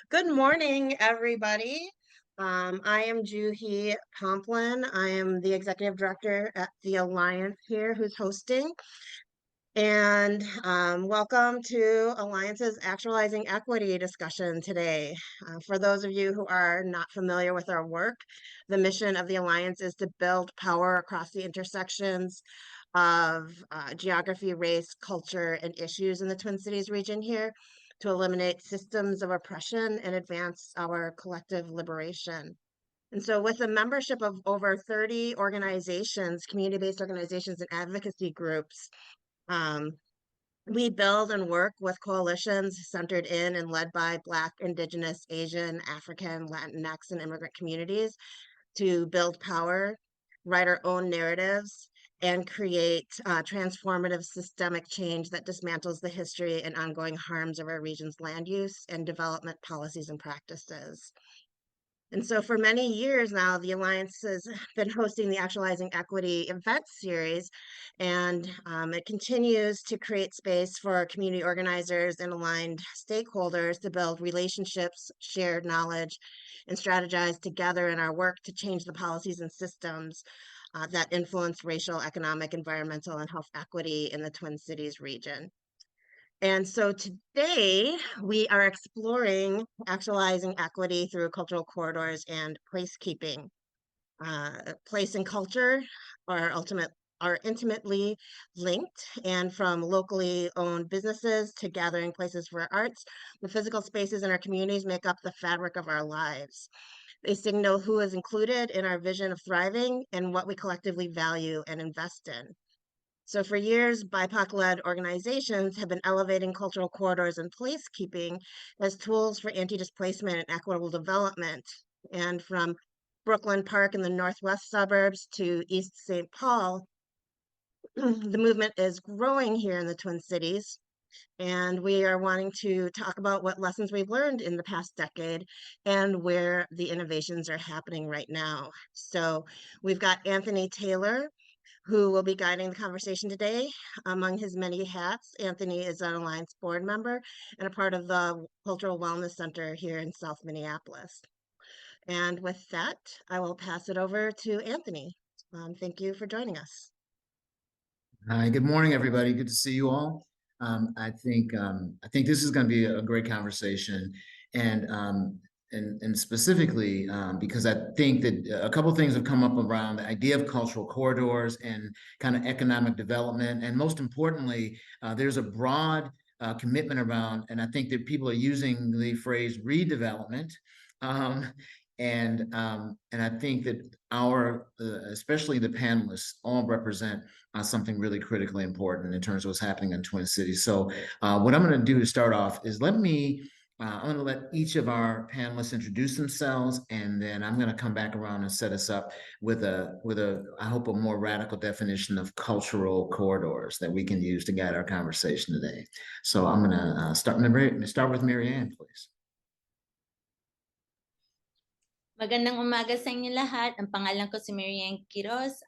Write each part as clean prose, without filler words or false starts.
Good morning, everybody. I am Juhi Pomplin. I am the executive director at the Alliance here who's hosting. And welcome to Alliance's Actualizing Equity discussion today. For those of you who are not familiar with our work, the mission of the Alliance is to build power across the intersections of geography, race, culture, and issues in the Twin Cities region here to eliminate systems of oppression and advance our collective liberation. And so with a membership of over 30 organizations, community-based organizations and advocacy groups, um, we build and work with coalitions centered in and led by Black, Indigenous, Asian, African, Latinx, and immigrant communities to build power, write our own narratives, and create transformative systemic change that dismantles the history and ongoing harms of our region's land use and development policies and practices. And so for many years now, the Alliance has been hosting the Actualizing Equity event series, and it continues to create space for community organizers and aligned stakeholders to build relationships, shared knowledge, and strategize together in our work to change the policies and systems that influence racial, economic, environmental, and health equity in the Twin Cities region. And so today we are exploring actualizing equity through cultural corridors and placekeeping. Place and culture are intimately linked, and from locally owned businesses to gathering places for arts, the physical spaces in our communities make up the fabric of our lives. They signal who is included in our vision of thriving and what we collectively value and invest in. So for years, BIPOC-led organizations have been elevating cultural corridors and placekeeping as tools for anti-displacement and equitable development. And from Brooklyn Park in the northwest suburbs to East St. Paul, the movement is growing here in the Twin Cities. And we are wanting to talk about what lessons we've learned in the past decade and where the innovations are happening right now. So we've got Anthony Taylor, who will be guiding the conversation today. Among his many hats, Anthony is an Alliance board member and a part of the Cultural Wellness Center here in South Minneapolis. And with that, I will pass it over to Anthony. Thank you for joining us. Hi, good morning, everybody. Good to see you all. I think this is going to be a great conversation, and specifically because I think that a couple of things have come up around the idea of cultural corridors and kind of economic development, and most importantly, there's a broad commitment around, and I think that people are using the phrase redevelopment. And I think that especially the panelists, all represent something really critically important in terms of what's happening in Twin Cities. So what I'm going to do to start off is I'm going to let each of our panelists introduce themselves, and then I'm going to come back around and set us up with I hope, a more radical definition of cultural corridors that we can use to guide our conversation today. So I'm going to start with Mary Ann, please. Magandang umaga sa inyo lahat. Ang pangalan ko si Quiroz.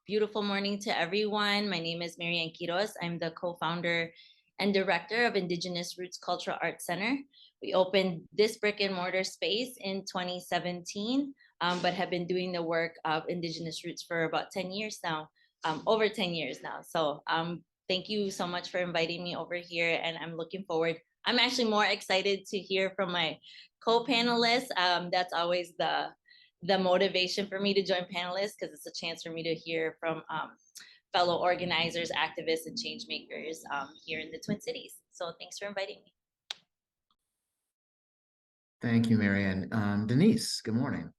Beautiful morning to everyone. My name is Quiroz. I'm the co-founder and director of Indigenous Roots Cultural Arts Center. We opened this brick and mortar space in 2017, but have been doing the work of Indigenous Roots for about 10 years now, over 10 years now. So thank you so much for inviting me over here, and I'm looking forward. I'm actually more excited to hear from my co-panelists. That's always the motivation for me to join panelists, because it's a chance for me to hear from fellow organizers, activists, and change makers here in the Twin Cities. So thanks for inviting me. Thank you, Mary Ann. Denise, good morning.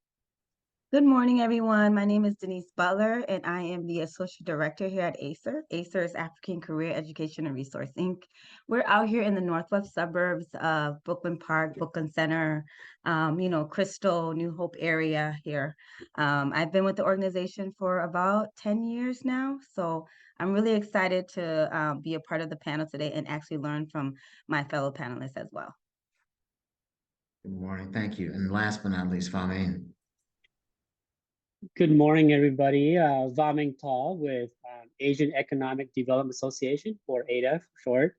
Good morning, everyone. My name is Denise Butler, and I am the Associate Director here at ACER. ACER is African Career Education and Resource, Inc. We're out here in the northwest suburbs of Brooklyn Park, Brooklyn Center, Crystal, New Hope area here. I've been with the organization for about 10 years now, so I'm really excited to be a part of the panel today and actually learn from my fellow panelists as well. Good morning. Thank you. And last but not least, Famine. Good morning, everybody. Vaming Tall with Asian Economic Development Association, or ADA for short.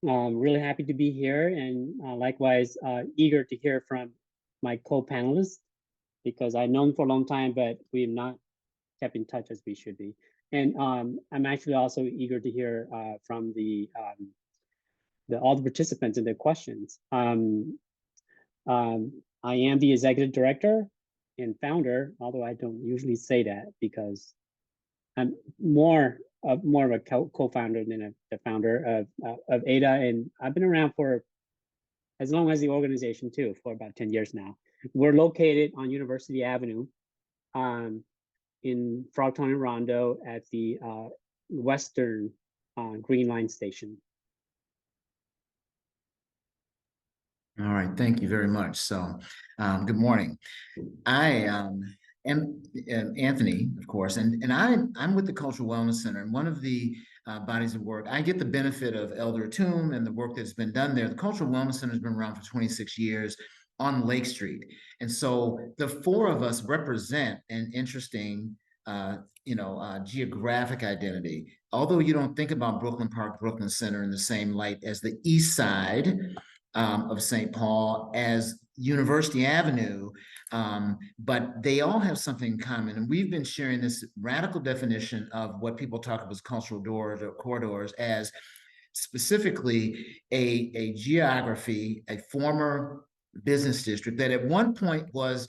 Really happy to be here, and likewise eager to hear from my co-panelists, because I've known for a long time, but we have not kept in touch as we should be. And I'm actually also eager to hear from all the participants and their questions. I am the executive director and founder, although I don't usually say that because I'm more of a co-founder than the founder of ADA, and I've been around for as long as the organization too, for about 10 years now. We're located on University Avenue in Frogtown and Rondo at the Western Green Line station. All right, thank you very much. So, good morning. I am Anthony, of course, and I'm with the Cultural Wellness Center, and one of the bodies of work, I get the benefit of Elder Tomb and the work that's been done there. The Cultural Wellness Center has been around for 26 years on Lake Street, and so the four of us represent an interesting geographic identity. Although you don't think about Brooklyn Park, Brooklyn Center in the same light as the East Side of St. Paul, as University Avenue, but they all have something in common. And we've been sharing this radical definition of what people talk about as cultural doors or corridors as specifically a geography, a former business district that at one point was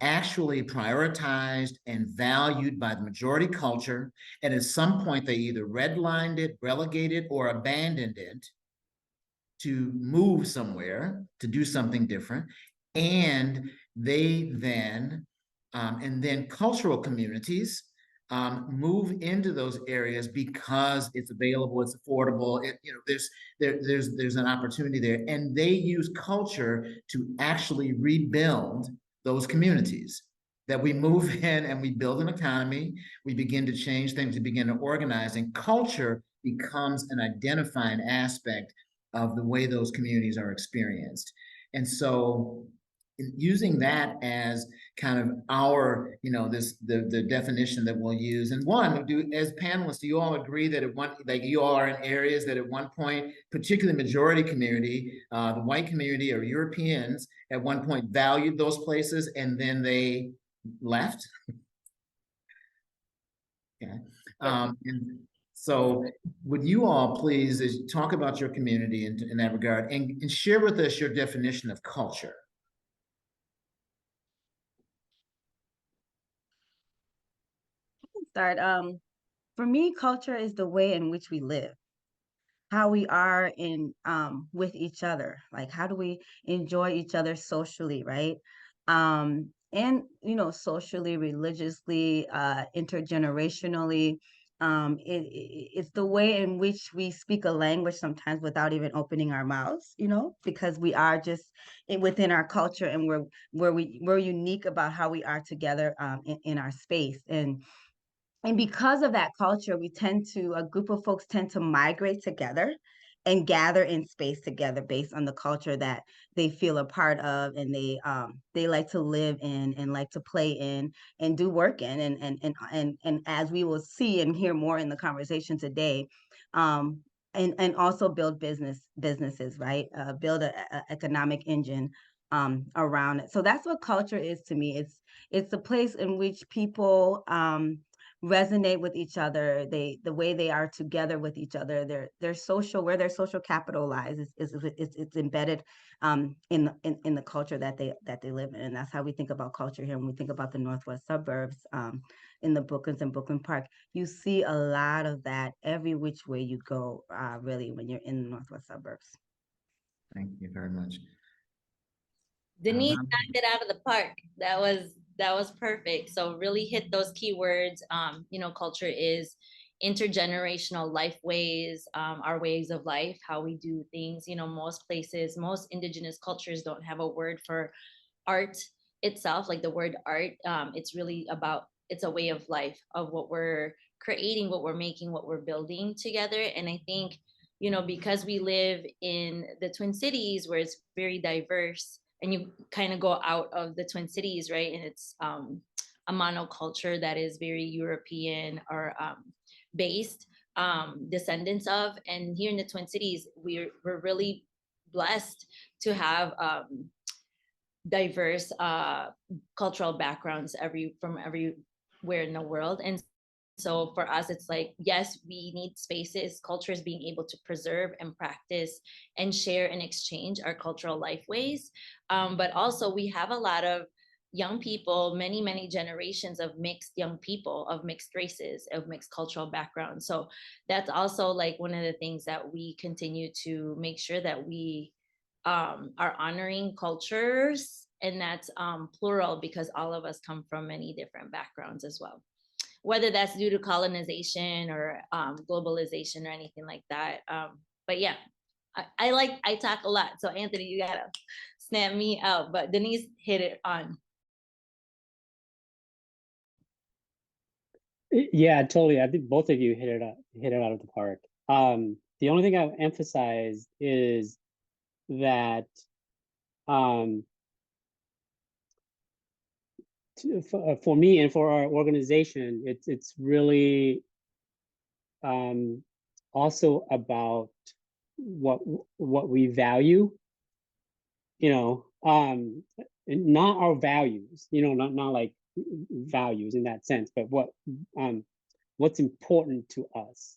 actually prioritized and valued by the majority culture. And at some point, they either redlined it, relegated, or abandoned it to move somewhere, to do something different. And they then, and then cultural communities move into those areas because it's available, it's affordable, there's an opportunity there. And they use culture to actually rebuild those communities. That we move in and we build an economy, we begin to change things, we begin to organize, and culture becomes an identifying aspect of the way those communities are experienced. And so using that as kind of our, the definition that we'll use. And as panelists, do you all agree that you all are in areas that at one point, particularly majority community, the white community or Europeans at one point valued those places and then they left? Okay. And so would you all please talk about your community in that regard and share with us your definition of culture? Start. For me, culture is the way in which we live, how we are with each other. Like, how do we enjoy each other socially, right? And socially, religiously, intergenerationally. It's the way in which we speak a language sometimes without even opening our mouths, because we are just within our culture, and we're unique about how we are together in our space. And because of that culture, a group of folks tend to migrate together and gather in space together based on the culture that they feel a part of, and they like to live in and like to play in and do work in, and as we will see and hear more in the conversation today, and also build businesses, right? Build a economic engine around it. So that's what culture is to me. It's a place in which people resonate with each other. The way they are together with each other, their social, where their social capital lies it's embedded in the culture that they live in. And that's how we think about culture here. When we think about the Northwest suburbs, in the Brooklyns and Brooklyn Park, you see a lot of that every which way you go, really, when you're in the Northwest suburbs. Thank you very much. Denise knocked it out of the park. That was perfect. So really hit those keywords. Culture is intergenerational life ways, our ways of life, how we do things. Most places, most indigenous cultures don't have a word for art itself, like the word art. It's a way of life of what we're creating, what we're making, what we're building together. And I think, because we live in the Twin Cities where it's very diverse, and you kind of go out of the Twin Cities, right? And it's a monoculture that is very European or based. descendants of. And here in the Twin Cities, we're really blessed to have diverse cultural backgrounds from everywhere in the world. And so for us, it's like, yes, we need spaces, cultures being able to preserve and practice and share and exchange our cultural lifeways. But also we have a lot of young people, many generations of mixed young people, of mixed races, of mixed cultural backgrounds. So that's also like one of the things that we continue to make sure that we are honoring cultures, and that's plural, because all of us come from many different backgrounds as well, whether that's due to colonization or globalization or anything like that. But yeah, I talk a lot. So Anthony, you gotta snap me out, but Denise hit it on. Yeah, totally. I think both of you hit it out of the park. The only thing I would emphasize is that for me and for our organization, it's really also about what we value, you know, not our values, you know, not like values in that sense, but what's important to us,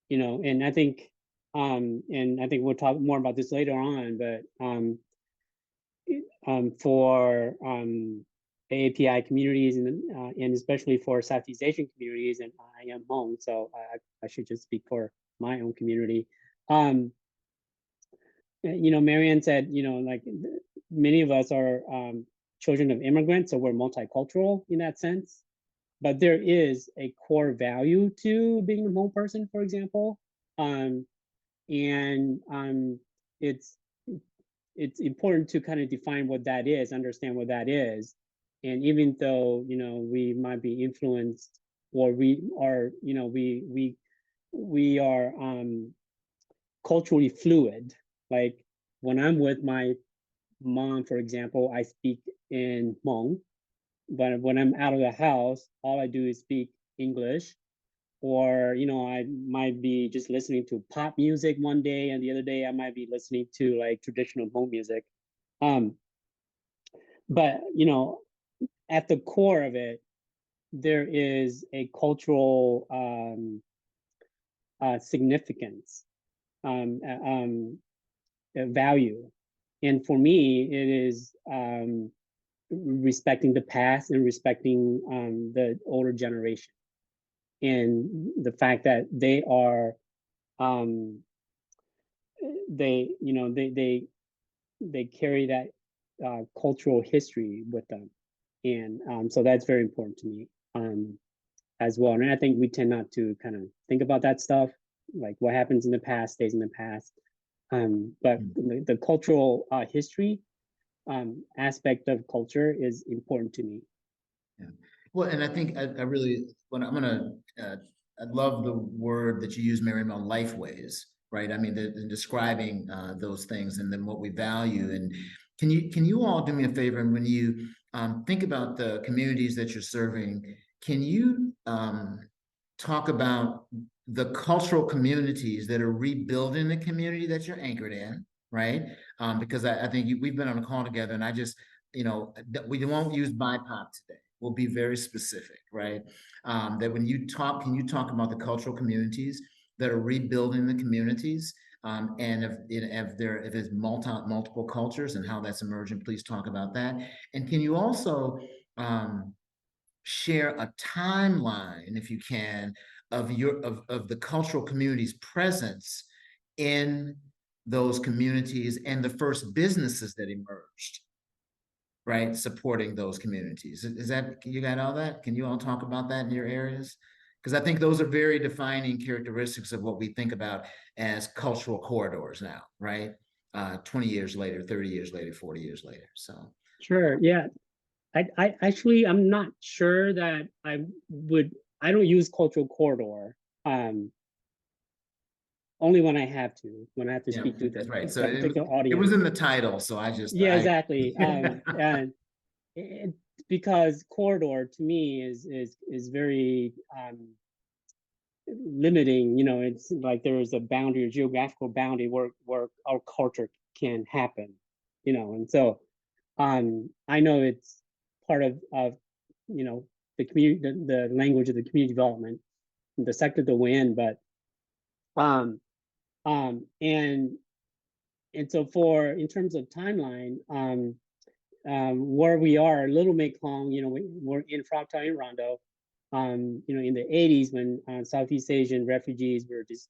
you know. And I think we'll talk more about this later on, but for AAPI communities and especially for Southeast Asian communities, and I am Hmong, so I should just speak for my own community. You know, Marianne said, you know, like many of us are children of immigrants, so we're multicultural in that sense. But there is a core value to being a Hmong person, for example, and it's important to kind of define what that is, understand what that is. And even though, you know, we might be influenced, or we are, you know, we are culturally fluid. Like when I'm with my mom, for example, I speak in Hmong, but when I'm out of the house, all I do is speak English. Or, you know, I might be just listening to pop music one day, and the other day I might be listening to like traditional Hmong music. But, you know, at the core of it, there is a cultural significance, value. And for me, it is respecting the past and respecting the older generation, and the fact that they are, they, you know, they carry that cultural history with them. And so that's very important to me as well. And I think we tend not to kind of think about that stuff, like what happens in the past stays in the past. But the cultural history aspect of culture is important to me. Yeah. Well, and I think I really, when I'm gonna, I love the word that you use, Miriam, on lifeways, right? I mean, in describing those things and then what we value. And can you all do me a favor? And when you think about the communities that you're serving, can you talk about the cultural communities that are rebuilding the community that you're anchored in, right? Because I think we've been on a call together, and I just, you know, we won't use BIPOC today. We'll be very specific, right? That when you talk, can you talk about the cultural communities that are rebuilding the communities? And if there's multiple cultures and how that's emerging, please talk about that. And can you also share a timeline, if you can, of the cultural community's presence in those communities and the first businesses that emerged, right, supporting those communities? Is that, you got all that? Can you all talk about that in your areas? Because I think those are very defining characteristics of what we think about as cultural corridors now, right? 20 years later, 30 years later, 40 years later. So sure, yeah. I actually, I'm not sure that I don't use cultural corridor. Only when I have to speak to that's right. So that particular audience. It was in the title, so I just exactly. And because corridor to me is very limiting, it's like there is a boundary, a geographical boundary where our culture can happen, and so I know it's part of the community, the language of the community development, the sector that we're in, but and so in terms of timeline, where we are, Little Mekong, we're in Frogtown and Rondo, in the 80s when Southeast Asian refugees were just,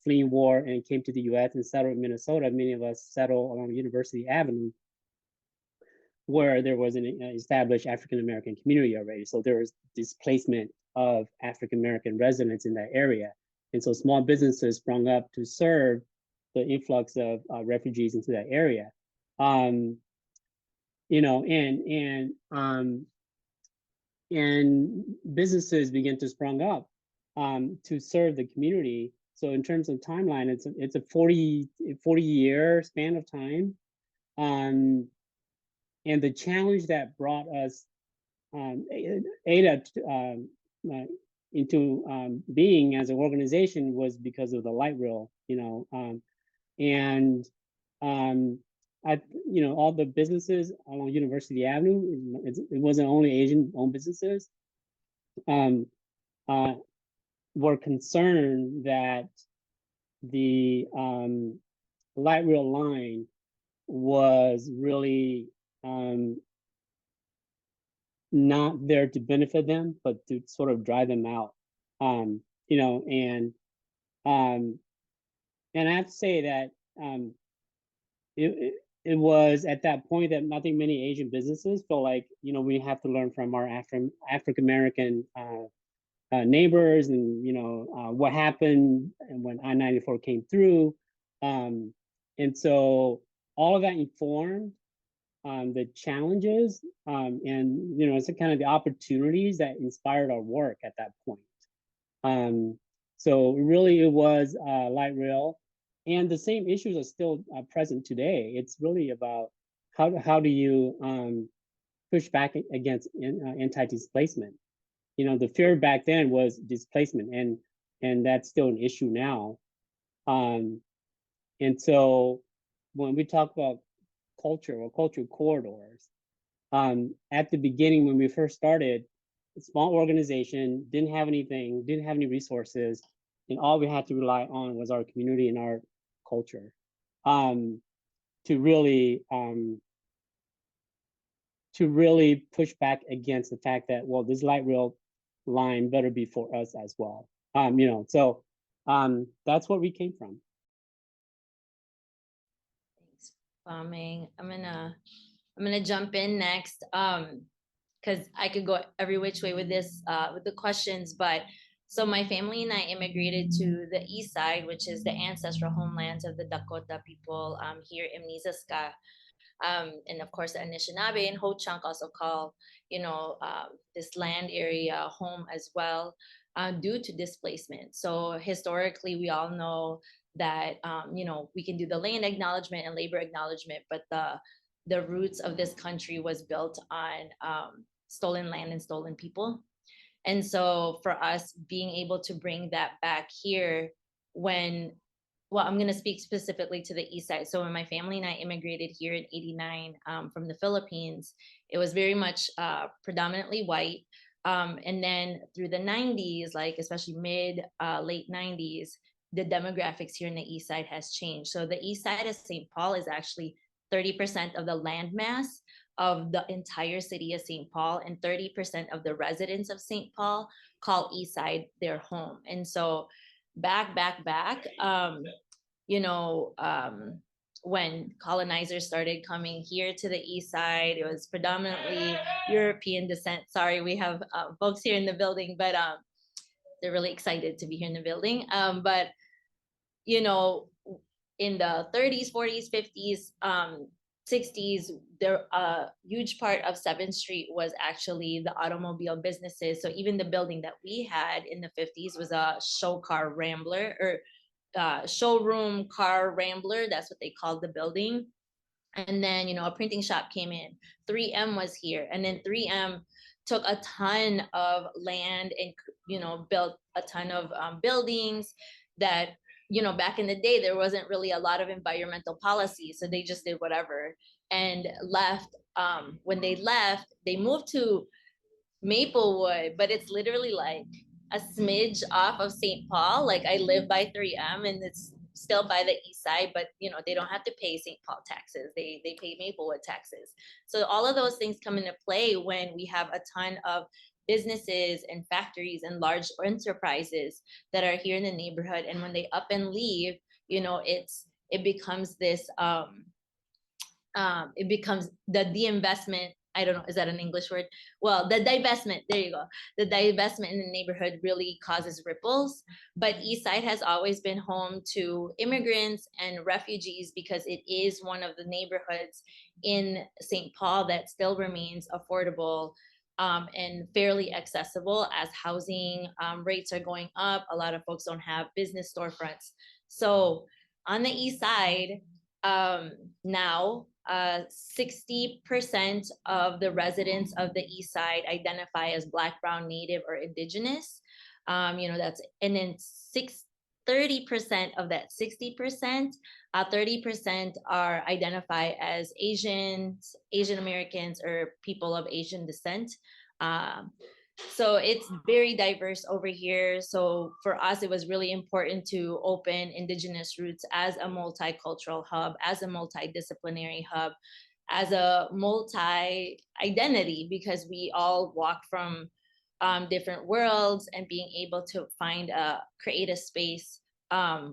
fleeing war and came to the US and settled in Minnesota. Many of us settled along University Avenue, where there was an established African-American community already. So there was displacement of African-American residents in that area. And so small businesses sprung up to serve the influx of refugees into that area. And businesses begin to sprung up to serve the community. So in terms of timeline, it's a 40-year span of time. And the challenge that brought us ADA into being as an organization was because of the light rail, and all the businesses along University Avenue, it wasn't only Asian-owned businesses, were concerned that the light rail line was really not there to benefit them, but to sort of drive them out. And I have to say that it was at that point that I think many Asian businesses felt like, we have to learn from our African-American neighbors, and what happened when I-94 came through. And so all of that informed the challenges, and it's kind of the opportunities that inspired our work at that point. So really, it was light rail, and the same issues are still present today. It's really about how do you push back against anti-displacement. The fear back then was displacement, and that's still an issue now. And so when we talk about culture or cultural corridors, at the beginning when we first started, a small organization, didn't have anything, didn't have any resources, and all we had to rely on was our community and our culture to really push back against the fact that, well, this light rail line better be for us as well. So that's where we came from. Thanks, Bombing. I'm gonna jump in next, because I could go every which way with this, with the questions. But so my family and I immigrated to the east side, which is the ancestral homelands of the Dakota people here in Mneezaska. And of course, the Anishinaabe and Ho-Chunk also call, this land area home as well, due to displacement. So historically, we all know that, we can do the land acknowledgement and labor acknowledgement, but the roots of this country was built on stolen land and stolen people. And so for us being able to bring that back here I'm going to speak specifically to the east side. So when my family and I immigrated here in '89 from the Philippines, it was very much predominantly white. And then through the 90s, like especially late 90s, the demographics here in the east side has changed. So the east side of St. Paul is actually 30% of the land mass of the entire city of St. Paul, and 30% of the residents of St. Paul call east side their home. And so back, when colonizers started coming here to the east side, it was predominantly European descent. Sorry, we have folks here in the building, but they're really excited to be here in the building. But in the 30s, 40s, 50s, 60s, a huge part of 7th Street was actually the automobile businesses. So even the building that we had in the 50s was a show car rambler, or showroom car rambler. That's what they called the building. And then, a printing shop came in. 3M was here. And then 3M took a ton of land and, you know, built a ton of buildings that, you know, back in the day, there wasn't really a lot of environmental policy. So they just did whatever and left. When they left, they moved to Maplewood, but it's literally like a smidge off of St. Paul. Like I live by 3M and it's still by the east side, but you know, they don't have to pay St. Paul taxes. They pay Maplewood taxes. So all of those things come into play when we have a ton of businesses and factories and large enterprises that are here in the neighborhood. And when they up and leave, you know, it becomes this it becomes the investment. I don't know, is that an English word? Well, the divestment, there you go. The divestment in the neighborhood really causes ripples, but East Side has always been home to immigrants and refugees because it is one of the neighborhoods in St. Paul that still remains affordable and fairly accessible as housing rates are going up. A lot of folks don't have business storefronts. So on the East Side, now 60% of the residents of the East Side identify as Black, Brown, Native, or Indigenous. You know, that's, and then 30% of that 60%, 30% are identify as Asians, Asian Americans, or people of Asian descent. So it's very diverse over here. So for us, it was really important to open Indigenous Roots as a multicultural hub, as a multidisciplinary hub, as a multi-identity, because we all walk from different worlds, and being able to create a space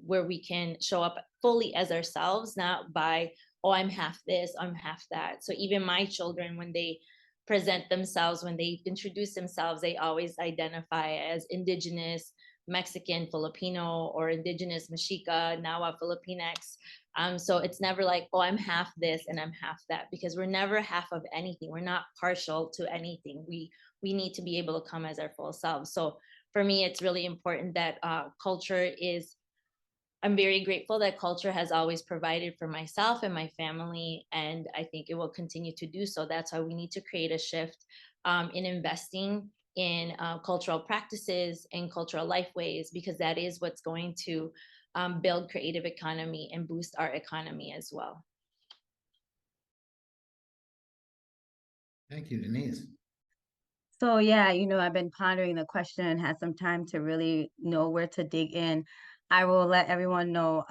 where we can show up fully as ourselves, not by, oh, I'm half this, I'm half that. So even my children, when they present themselves, when they introduce themselves, they always identify as Indigenous, Mexican, Filipino, or Indigenous, Mexica, Nawa, Filipinx. So it's never like, oh, I'm half this and I'm half that, because we're never half of anything. We're not partial to anything. We need to be able to come as our full selves. So for me, it's really important that culture is, I'm very grateful that culture has always provided for myself and my family, and I think it will continue to do so. That's why we need to create a shift in investing in cultural practices and cultural lifeways, because that is what's going to build creative economy and boost our economy as well. Thank you, Denise. So yeah, you know, I've been pondering the question and had some time to really know where to dig in. I will let everyone know,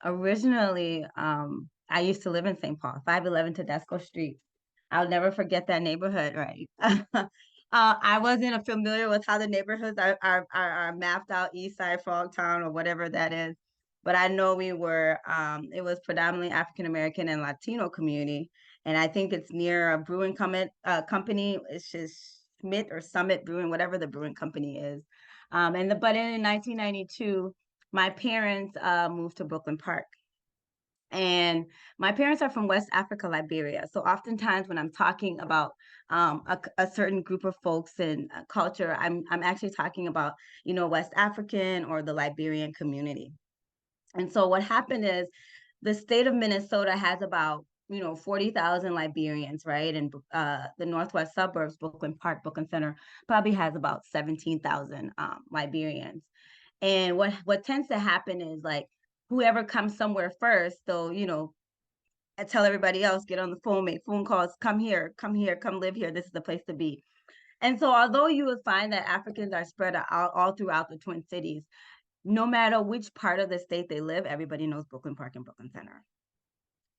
originally, I used to live in St. Paul, 511 Tedesco Street. I'll never forget that neighborhood, right? I wasn't familiar with how the neighborhoods are mapped out, East Side, Frogtown, or whatever that is. But I know we were, it was predominantly African-American and Latino community. And I think it's near a brewing company. It's just Smith or Summit Brewing, whatever the brewing company is. But in 1992, my parents moved to Brooklyn Park. And my parents are from West Africa, Liberia. So oftentimes when I'm talking about a certain group of folks and culture, I'm actually talking about, you know, West African or the Liberian community. And so what happened is the state of Minnesota has about, you know, 40,000 Liberians, right? And the northwest suburbs, Brooklyn Park, Brooklyn Center, probably has about 17,000 Liberians. And what tends to happen is, like, whoever comes somewhere first, they'll, you know, I tell everybody else, get on the phone, make phone calls, come here, come live here. This is the place to be. And so although you would find that Africans are spread out all throughout the Twin Cities, no matter which part of the state they live, everybody knows Brooklyn Park and Brooklyn Center.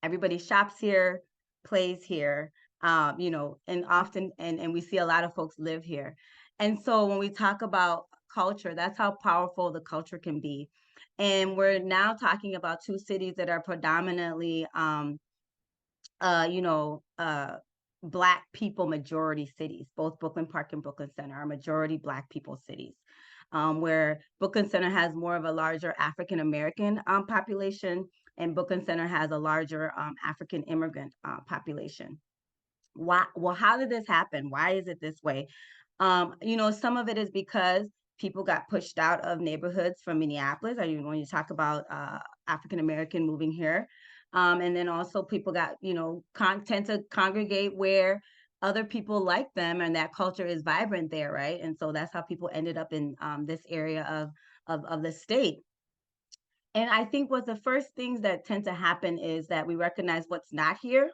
Everybody shops here, plays here, you know, and often, and we see a lot of folks live here. And so when we talk about culture, that's how powerful the culture can be. And we're now talking about two cities that are predominantly, you know, Black people majority cities. Both Brooklyn Park and Brooklyn Center are majority Black people cities, where Brooklyn Center has more of a larger African American population, and Brooklyn Center has a larger African immigrant population. Why? Well, how did this happen? Why is it this way? You know, some of it is because people got pushed out of neighborhoods from Minneapolis. When you talk about African American moving here, and then also people got, you know, tend to congregate where other people like them, and that culture is vibrant there, right? And so that's how people ended up in this area of the state. And I think what the first things that tend to happen is that we recognize what's not here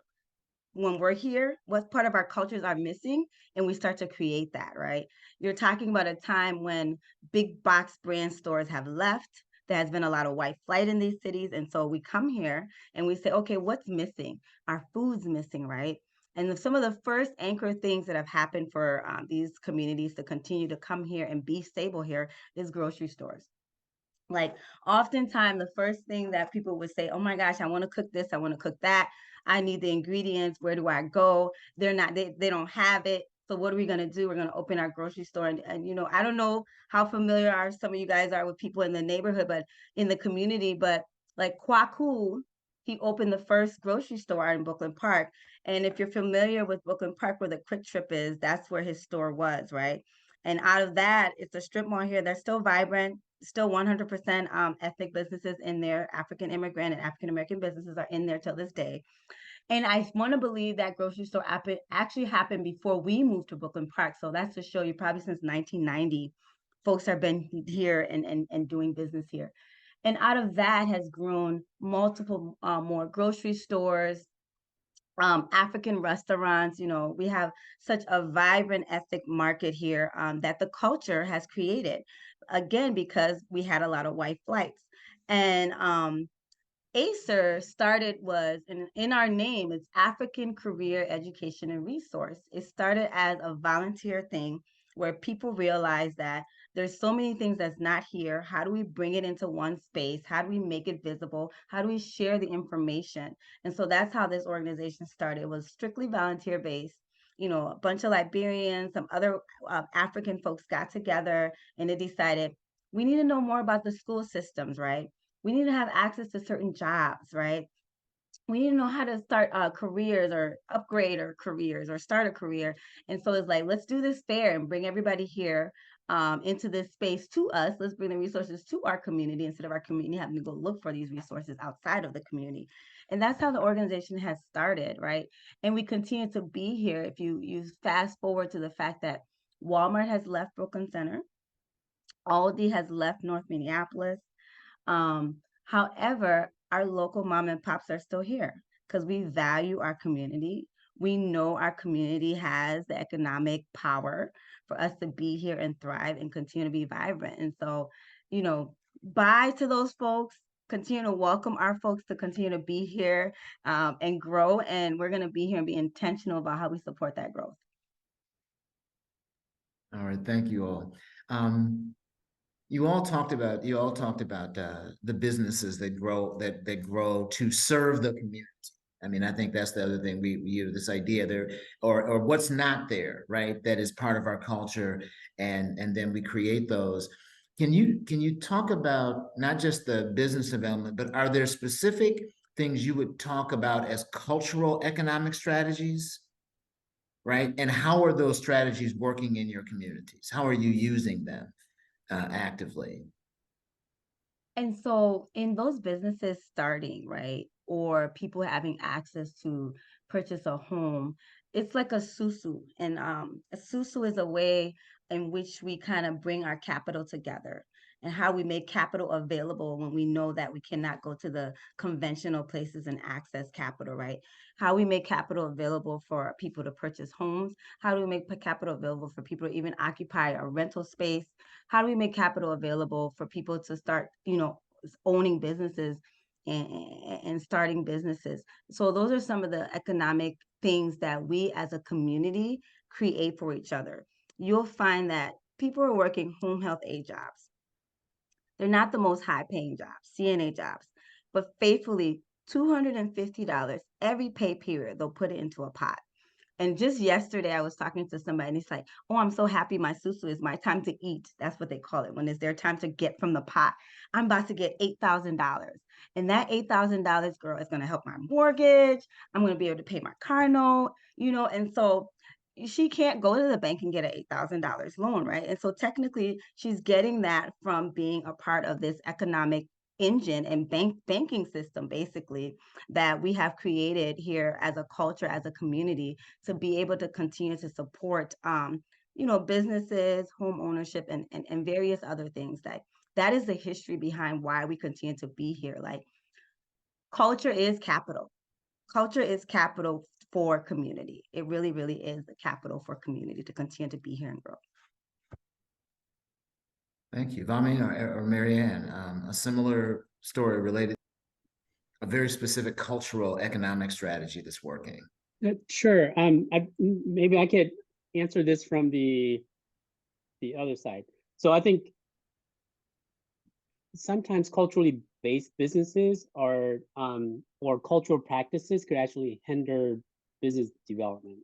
when we're here, what part of our cultures are missing, and we start to create that, right? You're talking about a time when big box brand stores have left. There has been a lot of white flight in these cities. And so we come here and we say, okay, what's missing? Our food's missing, right? And some of the first anchor things that have happened for these communities to continue to come here and be stable here is grocery stores. Like oftentimes the first thing that people would say, oh my gosh, I want to cook this, I want to cook that. I need the ingredients. Where do I go? They don't have it. So what are we going to do? We're going to open our grocery store. And, you know, I don't know how familiar are some of you guys are with people in the neighborhood, but in the community, but like Kwaku, he opened the first grocery store in Brooklyn Park. And if you're familiar with Brooklyn Park, where the Quick Trip is, that's where his store was, right? And out of that, it's a strip mall here. They're still vibrant, still 100% ethnic businesses in there. African immigrant and African American businesses are in there till this day. And I want to believe that grocery store actually happened before we moved to Brooklyn Park. So that's to show you probably since 1990, folks have been here and doing business here. And out of that has grown multiple more grocery stores, African restaurants. You know, we have such a vibrant ethnic market here that the culture has created, again, because we had a lot of white flights. And ACER started was in our name, it's African Career Education and Resource. It started as a volunteer thing where people realized that there's so many things that's not here. How do we bring it into one space? How do we make it visible? How do we share the information? And so that's how this organization started. It was strictly volunteer based. You know, a bunch of Liberians, some other African folks got together and they decided we need to know more about the school systems, right? We need to have access to certain jobs, right? We need to know how to start careers or upgrade our careers or start a career. And so it's like, let's do this fair and bring everybody here into this space to us. Let's bring the resources to our community instead of our community having to go look for these resources outside of the community. And that's how the organization has started, right? And we continue to be here. If you fast forward to the fact that Walmart has left Brooklyn Center, Aldi has left North Minneapolis, however, our local mom and pops are still here because we value our community. We know our community has the economic power for us to be here and thrive and continue to be vibrant. And so, you know, bye to those folks. Continue to welcome our folks to continue to be here and grow. And we're going to be here and be intentional about how we support that growth. All right, thank you all. You all talked about the businesses that grow to serve the community. I mean, I think that's the other thing we this idea there, or what's not there, right? That is part of our culture, and then we create those. Can you talk about not just the business development, but are there specific things you would talk about as cultural economic strategies, right? And how are those strategies working in your communities? How are you using them actively? And so in those businesses starting, right, or people having access to purchase a home, it's like a susu. And a susu is a way in which we kind of bring our capital together and how we make capital available when we know that we cannot go to the conventional places and access capital, right? How we make capital available for people to purchase homes. How do we make capital available for people to even occupy a rental space? How do we make capital available for people to start, you know, owning businesses and starting businesses? So those are some of the economic things that we as a community create for each other. You'll find that people are working home health aid jobs. They're not the most high paying jobs, CNA jobs, but faithfully $250 every pay period, they'll put it into a pot. And just yesterday, I was talking to somebody and he's like, oh, I'm so happy my susu is my time to eat. That's what they call it, when it's their time to get from the pot. I'm about to get $8,000. And that $8,000, girl, is going to help my mortgage. I'm going to be able to pay my car note, you know, and so she can't go to the bank and get an $8,000 loan, right? And so technically, she's getting that from being a part of this economic engine and banking system, basically, that we have created here as a culture, as a community, to be able to continue to support, businesses, home ownership, and various other things. That is the history behind why we continue to be here. Like, culture is capital. Culture is capital for community. It really, really is the capital for community to continue to be here and grow. Thank you. Vami or Marianne, a similar story related, a very specific cultural economic strategy that's working. Sure. Maybe I could answer this from the other side. So I think sometimes culturally based businesses are or cultural practices could actually hinder business development.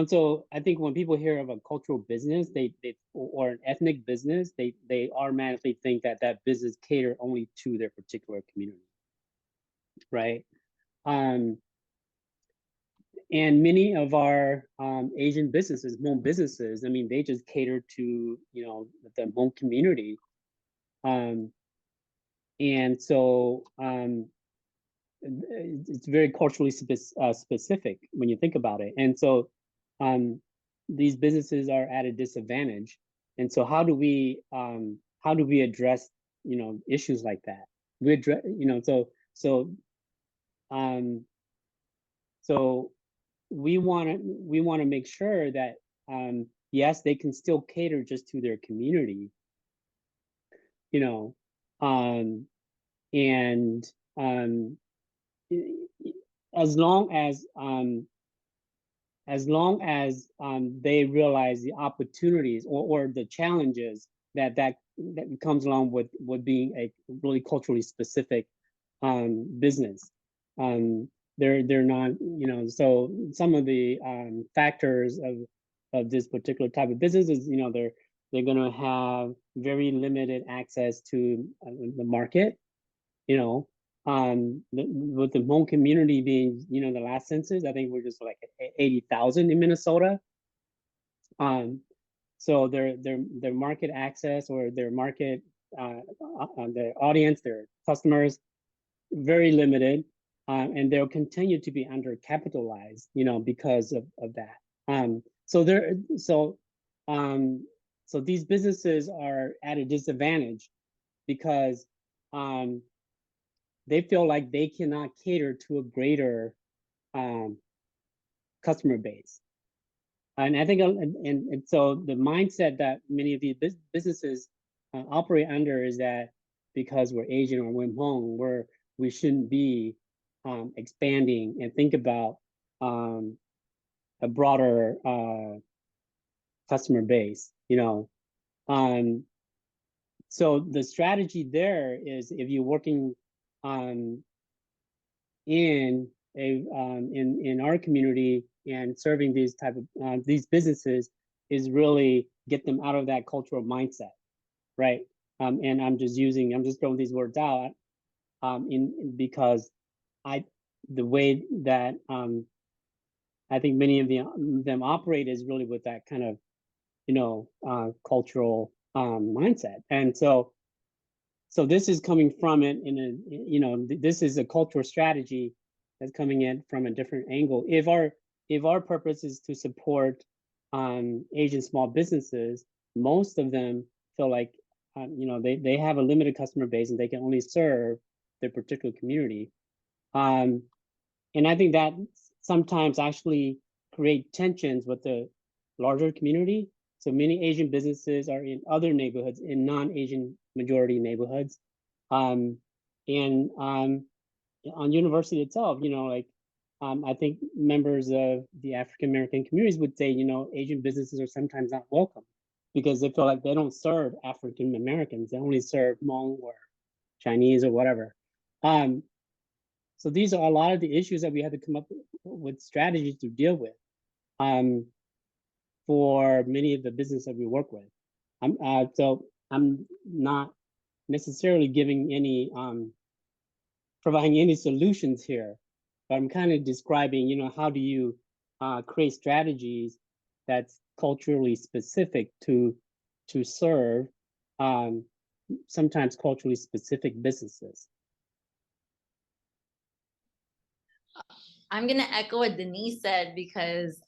So I think when people hear of a cultural business, or an ethnic business, they automatically think that business cater only to their particular community, right? And many of our Asian businesses, Hmong businesses, I mean, they just cater to the Hmong community, and so it's very culturally specific when you think about it. And so these businesses are at a disadvantage. And so how do we address issues like that? We address so we want to make sure that yes, they can still cater just to their community, and as long as they realize the opportunities or the challenges that comes along with being a really culturally specific business. They're not, so some of the factors of this particular type of business is, they're going to have very limited access to the market, with the Hmong community being, the last census, I think we're just like 80,000 in Minnesota. So their market access or their market, their audience, their customers, very limited. And they'll continue to be undercapitalized, because of that. So these businesses are at a disadvantage because they feel like they cannot cater to a greater customer base. And I think, and so the mindset that many of these businesses operate under is that because we're Asian or we're Hmong, we shouldn't be expanding and think about a broader customer base, so the strategy there is, if you're working in our community and serving these type of these businesses, is really get them out of that cultural mindset, right? And I'm just throwing these words out because the way that I think many of them operate is really with that kind of cultural mindset. And so this is coming from it this is a cultural strategy that's coming in from a different angle. If our purpose is to support Asian small businesses, most of them feel like they have a limited customer base and they can only serve their particular community. And I think that sometimes actually create tensions with the larger community. So many Asian businesses are in other neighborhoods, in non-Asian majority neighborhoods. And on university itself, I think members of the African American communities would say, Asian businesses are sometimes not welcome because they feel like they don't serve African Americans. They only serve Hmong or Chinese or whatever. So these are a lot of the issues that we have to come up with strategies to deal with for many of the business that we work with. So I'm not necessarily providing any solutions here, but I'm kind of describing, how do you create strategies that's culturally specific to serve sometimes culturally specific businesses. I'm gonna echo what Denise said because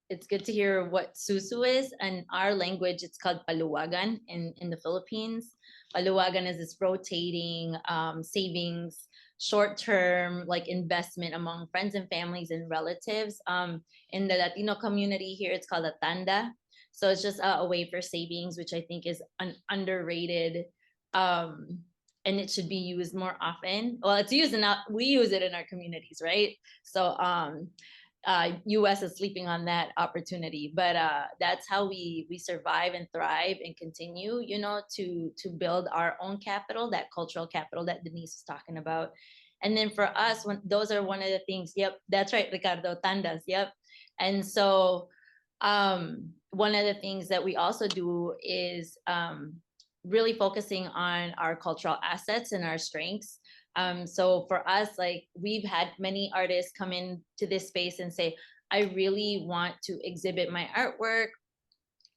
it's good to hear what susu is. And our language, it's called paluwagan in the Philippines. Paluwagan is this rotating savings, short-term like investment among friends and families and relatives. In the Latino community here, it's called a tanda. So it's just a way for savings, which I think is an underrated and it should be used more often. Well, it's used enough. We use it in our communities, right? So US is sleeping on that opportunity, but that's how we survive and thrive and continue, to build our own capital, that cultural capital that Denise was talking about. And then for us, those are one of the things. Yep, that's right, Ricardo, tandas. Yep. And so one of the things that we also do is really focusing on our cultural assets and our strengths. So for us, like we've had many artists come into this space and say, I really want to exhibit my artwork,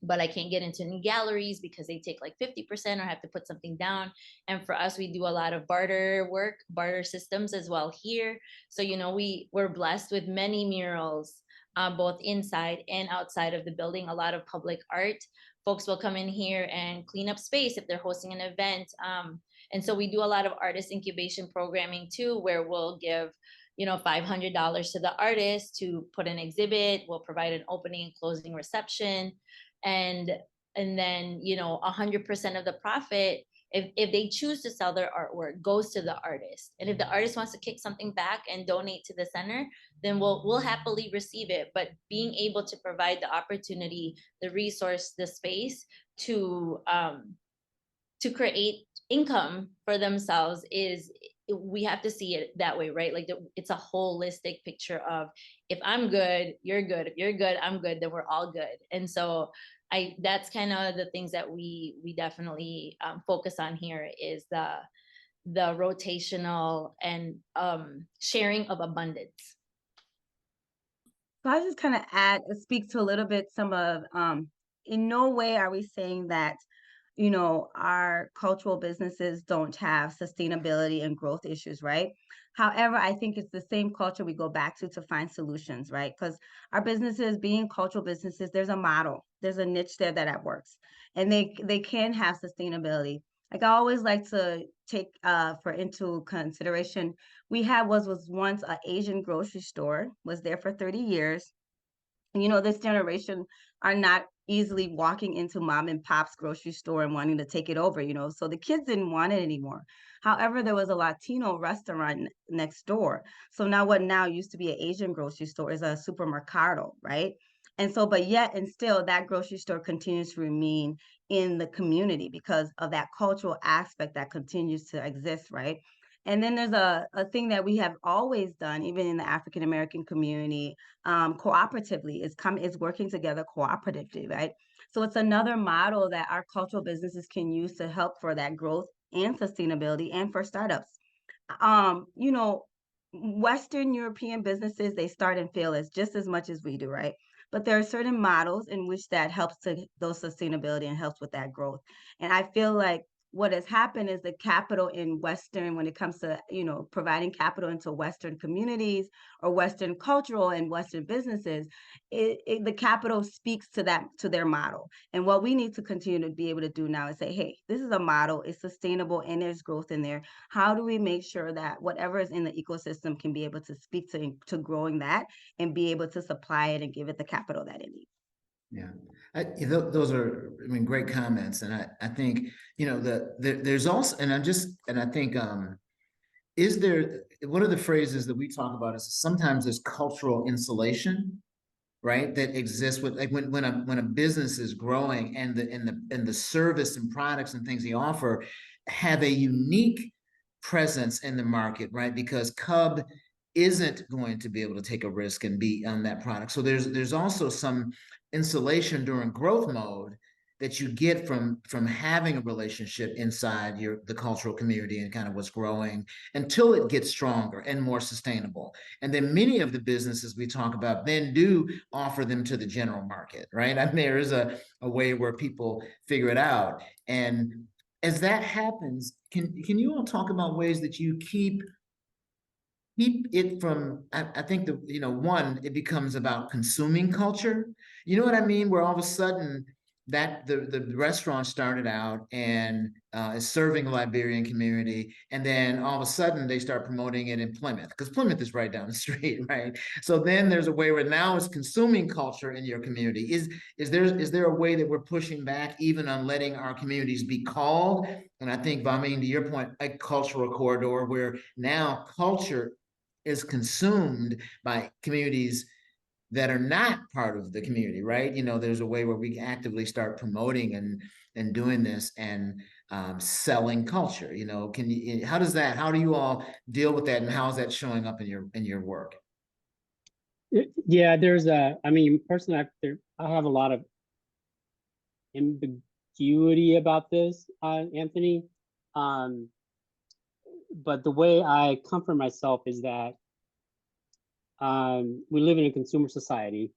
but I can't get into any galleries because they take like 50% or have to put something down. And for us, we do a lot of barter systems as well here. So, we're blessed with many murals, both inside and outside of the building, a lot of public art. Folks will come in here and clean up space if they're hosting an event. And so we do a lot of artist incubation programming too, where we'll give, $500 to the artist to put an exhibit. We'll provide an opening and closing reception. And then, 100% of the profit, if they choose to sell their artwork, goes to the artist. And if the artist wants to kick something back and donate to the center, then we'll happily receive it. But being able to provide the opportunity, the resource, the space to create income for themselves we have to see it that way, right? Like it's a holistic picture of if I'm good, you're good. If you're good, I'm good, then we're all good. And so that's kind of the things that we definitely focus on here is the rotational and sharing of abundance. So I just kind of speak to a little bit some of, in no way are we saying that, our cultural businesses don't have sustainability and growth issues, right? However, I think it's the same culture we go back to find solutions, right? Because our businesses, being cultural businesses, there's a model, there's a niche there that works, and they can have sustainability. Like I always like to take into consideration, we had was once an Asian grocery store, was there for 30 years. And this generation are not easily walking into mom and pop's grocery store and wanting to take it over, so the kids didn't want it anymore. However, there was a Latino restaurant next door. So now what now used to be an Asian grocery store is a supermercado, right? And so, but yet and still that grocery store continues to remain in the community because of that cultural aspect that continues to exist, right? And then there's a thing that we have always done, even in the African American community, cooperatively, is working together cooperatively, right? So it's another model that our cultural businesses can use to help for that growth and sustainability and for startups. Western European businesses, they start and fail just as much as we do, right? But there are certain models in which that helps to those sustainability and helps with that growth. And I feel like what has happened is the capital in Western, when it comes to, providing capital into Western communities or Western cultural and Western businesses, the capital speaks to their model. And what we need to continue to be able to do now is say, hey, this is a model, it's sustainable and there's growth in there. How do we make sure that whatever is in the ecosystem can be able to speak to growing that and be able to supply it and give it the capital that it needs? Yeah, those are, great comments. And I think, there's also, and I think, is there, one of the phrases that we talk about is sometimes there's cultural insulation, right? That exists with, like when a business is growing and the service and products and things they offer have a unique presence in the market, right? Because Cub isn't going to be able to take a risk and be on that product. So there's also some insulation during growth mode that you get from having a relationship inside the cultural community and kind of what's growing until it gets stronger and more sustainable. And then many of the businesses we talk about then do offer them to the general market, right? I mean, there is a way where people figure it out. And as that happens, can you all talk about ways that you keep it from, I think that, you know, one, it becomes about consuming culture. You know what I mean? Where all of a sudden that the restaurant started out and is serving a Liberian community, and then all of a sudden they start promoting it in Plymouth, because Plymouth is right down the street, right? So then there's a way where now it's consuming culture in your community. Is there a way that we're pushing back even on letting our communities be called? And I think, Vamin, to your point, a cultural corridor where now culture is consumed by communities that are not part of the community, right? You know, there's a way where we actively start promoting and doing this and selling culture. You know, how do you all deal with that, and how is that showing up in your work? Yeah, I mean, personally, I have a lot of ambiguity about this, Anthony. But the way I comfort myself is that we live in a consumer society,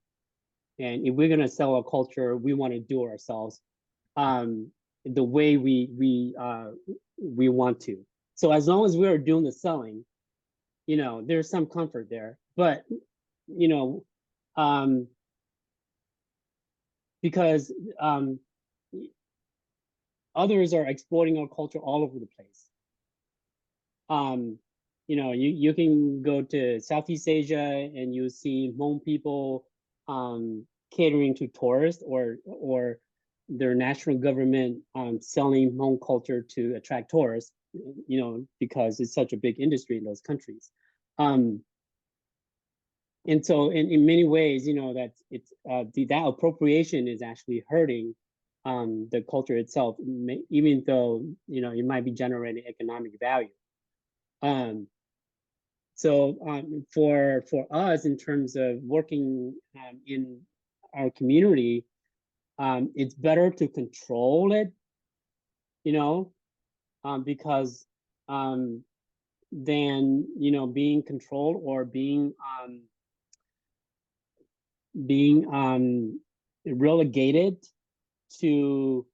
and if we're going to sell a culture, we want to do it ourselves the way we want to. So as long as we're doing the selling, you know, there's some comfort there. But you know, because others are exploiting our culture all over the place. You know, you can go to Southeast Asia and you see Hmong people catering to tourists, or their national government selling Hmong culture to attract tourists, you know, because it's such a big industry in those countries. And so in many ways, you know, that appropriation is actually hurting the culture itself, even though, you know, it might be generating economic value. So for us, in terms of working in our community, it's better to control it, you know, because than, you know, being controlled or being relegated to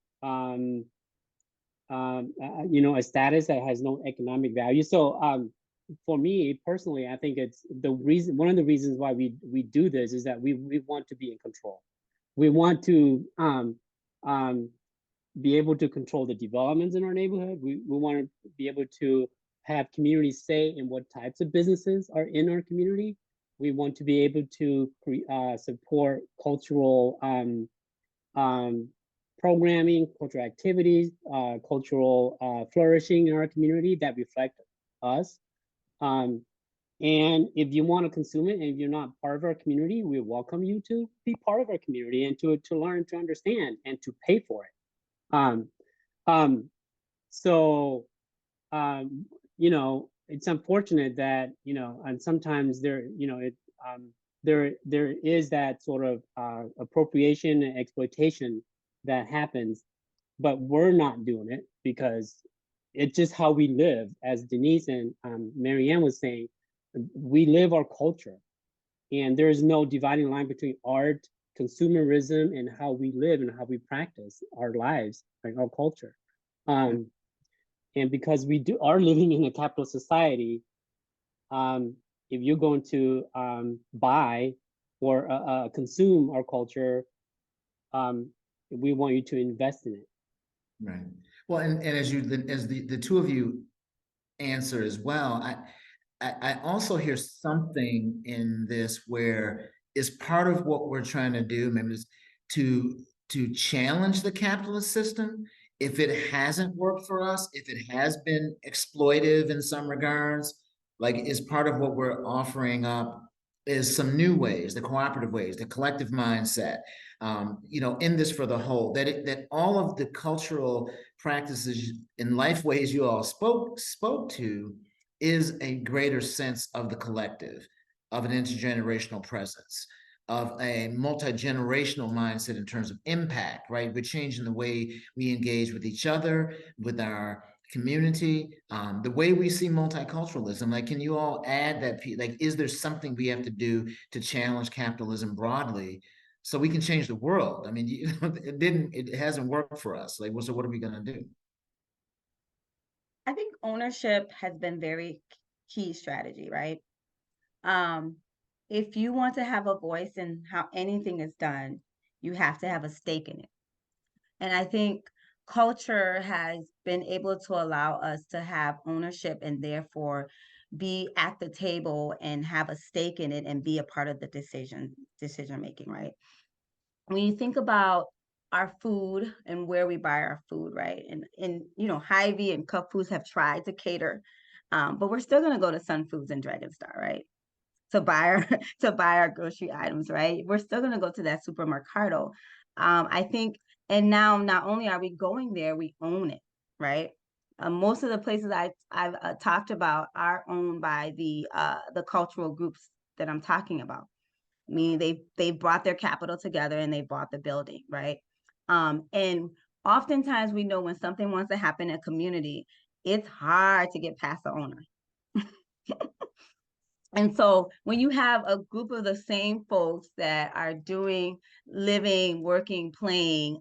you know, a status that has no economic value. So for me personally, I think it's one of the reasons why we do this is that we want to be in control. We want to be able to control the developments in our neighborhood. We want to be able to have communities say in what types of businesses are in our community. We want to be able to support cultural programming, cultural activities, cultural flourishing in our community that reflect us. And if you want to consume it and if you're not part of our community, we welcome you to be part of our community and to learn, to understand, and to pay for it. So you know, it's unfortunate that, you know, and sometimes there, you know, there is that sort of appropriation and exploitation that happens, but we're not doing it because it's just how we live. As Denise and Marianne was saying, we live our culture, and there is no dividing line between art, consumerism, and how we live and how we practice our lives, like our culture. And because we are living in a capitalist society, if you're going to buy or consume our culture, we want you to invest in it. Right. Well, and as the two of you answer as well, I also hear something in this where is part of what we're trying to do, maybe, is to challenge the capitalist system. If it hasn't worked for us, if it has been exploitive in some regards, like, is part of what we're offering up is some new ways, the cooperative ways, the collective mindset, you know, in this for the whole, that all of the cultural practices and life ways you all spoke to is a greater sense of the collective, of an intergenerational presence, of a multi-generational mindset in terms of impact, right? We're changing the way we engage with each other, with our community, the way we see multiculturalism. Like, can you all add that, like, is there something we have to do to challenge capitalism broadly so we can change the world? I mean, it hasn't worked for us. Like, so what are we gonna do? I think ownership has been very key strategy, right? If you want to have a voice in how anything is done, you have to have a stake in it. And I think culture has been able to allow us to have ownership and therefore be at the table and have a stake in it and be a part of the decision making, right? When you think about our food and where we buy our food, right? And you know, Hy-Vee and Cup Foods have tried to cater, but we're still gonna go to Sun Foods and Dragon Star, right? To buy our to buy our grocery items, right? We're still gonna go to that supermercado. I think, and now not only are we going there, we own it, right? Most of the places I've talked about are owned by the cultural groups that I'm talking about. I mean, they brought their capital together and they bought the building, right? And oftentimes we know when something wants to happen in a community, it's hard to get past the owner. And so when you have a group of the same folks that are doing, living, working, playing,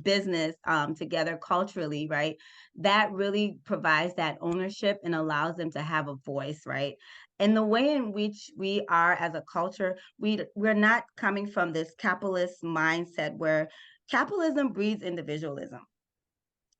business together culturally, right, that really provides that ownership and allows them to have a voice, right? And the way in which we are as a culture, we're not coming from this capitalist mindset where capitalism breeds individualism.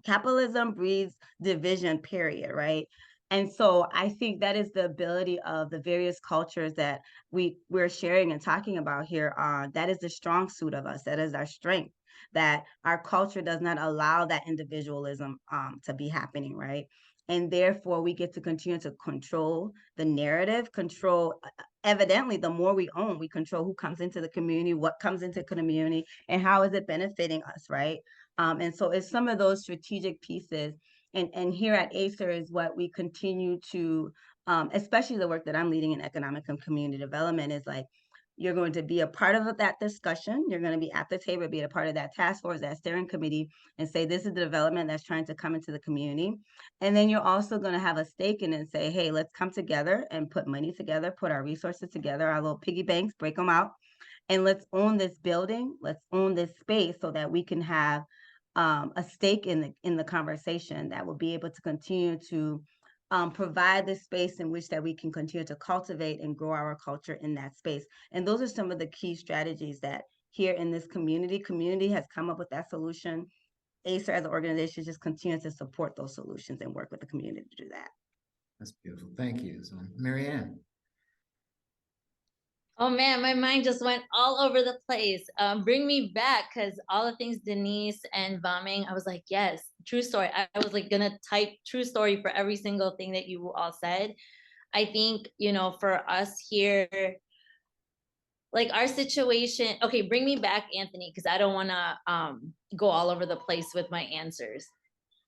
Capitalism breeds division, period, right? And so I think that is the ability of the various cultures that we're sharing and talking about here. That is the strong suit of us. That is our strength. That our culture does not allow that individualism to be happening, right? And therefore, we get to continue to control the narrative, control. Evidently, the more we own, we control who comes into the community, what comes into the community, and how is it benefiting us, right? And so it's some of those strategic pieces. And here at ACER is what we continue to, especially the work that I'm leading in economic and community development, is like, you're going to be a part of that discussion. You're going to be at the table, be a part of that task force, that steering committee, and say, this is the development that's trying to come into the community. And then you're also going to have a stake in it and say, hey, let's come together and put money together, put our resources together, our little piggy banks, break them out, and let's own this building. Let's own this space so that we can have a stake in the conversation that will be able to continue to provide the space in which that we can continue to cultivate and grow our culture in that space. And those are some of the key strategies that here in this community has come up with that solution. ACER as an organization just continue to support those solutions and work with the community to do that. That's beautiful. Thank you. So, Marianne. Oh man, my mind just went all over the place. Bring me back, because all the things Denise and bombing, I was like, yes, true story. I was like gonna type true story for every single thing that you all said. I think, you know, for us here, like our situation, okay, bring me back, Anthony, because I don't wanna go all over the place with my answers.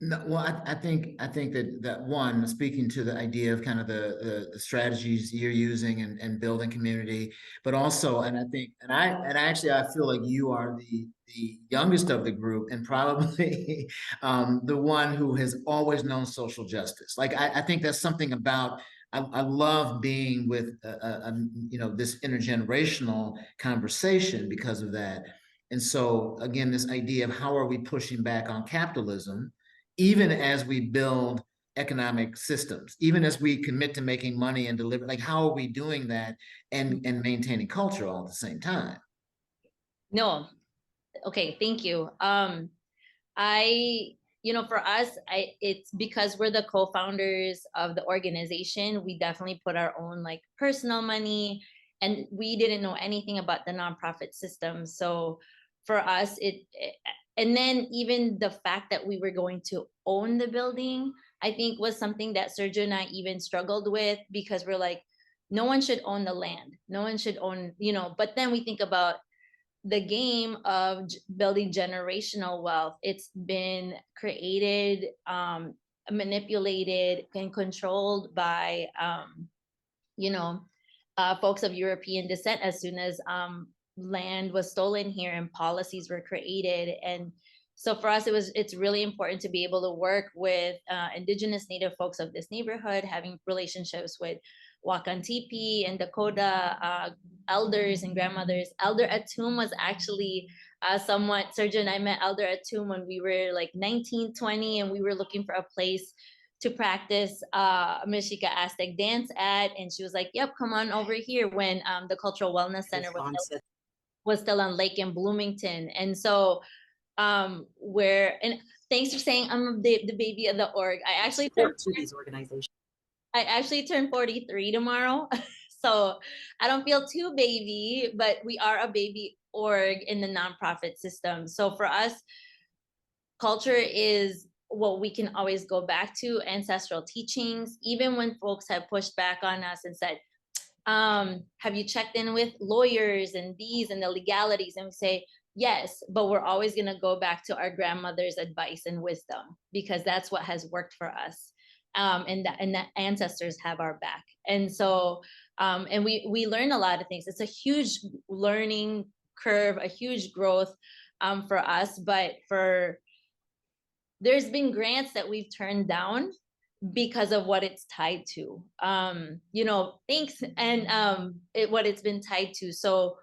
No, well, I think that one, speaking to the idea of kind of the strategies you're using and building community, but also, and I feel like you are the youngest of the group and probably the one who has always known social justice. Like I think that's something about. I love being with you know, this intergenerational conversation because of that. And so again, this idea of how are we pushing back on capitalism, even as we build economic systems, even as we commit to making money and deliver, like how are we doing that and maintaining culture all at the same time? No, okay, thank you. You know, for us, it's because we're the co-founders of the organization. We definitely put our own like personal money, and we didn't know anything about the nonprofit system. So for us, and then even the fact that we were going to own the building, I think was something that Sergio and I even struggled with, because we're like, no one should own the land. No one should own, you know, but then we think about the game of building generational wealth. It's been created, manipulated, and controlled by, you know, folks of European descent as soon as land was stolen here and policies were created. And so for us, it's really important to be able to work with Indigenous Native folks of this neighborhood, having relationships with Wakantipi and Dakota elders and grandmothers. Elder Atum was actually somewhat, Sergio and I met Elder Atum when we were like 19, 20, and we were looking for a place to practice Mexica Aztec dance at, and she was like, "Yep, come on over here." When the Cultural Wellness Center was still on Lake in Bloomington, and so where and thanks for saying I'm the baby of the org. I actually turned 43 tomorrow. So I don't feel too baby, but we are a baby org in the nonprofit system. So for us, culture is what we can always go back to, ancestral teachings, even when folks have pushed back on us and said, have you checked in with lawyers and these and the legalities? And we say, yes, but we're always going to go back to our grandmother's advice and wisdom, because that's what has worked for us. And the ancestors have our back. And so, and we learn a lot of things. It's a huge learning curve, a huge growth for us, but there's been grants that we've turned down because of what it's tied to, you know, thanks. And what it's been tied to. So,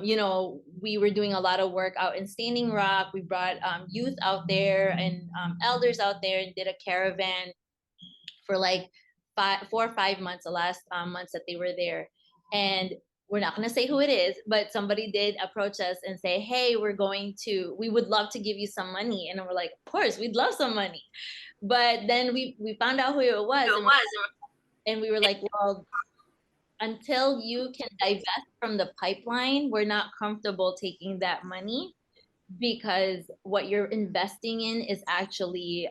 you know, we were doing a lot of work out in Standing Rock. We brought youth out there and elders out there and did a caravan for like 4 or 5 months, the last months that they were there. And we're not going to say who it is, but somebody did approach us and say, hey, we would love to give you some money. And we're like, of course, we'd love some money. But then we found out who it was. And we were like, well, until you can divest from the pipeline, we're not comfortable taking that money, because what you're investing in is actually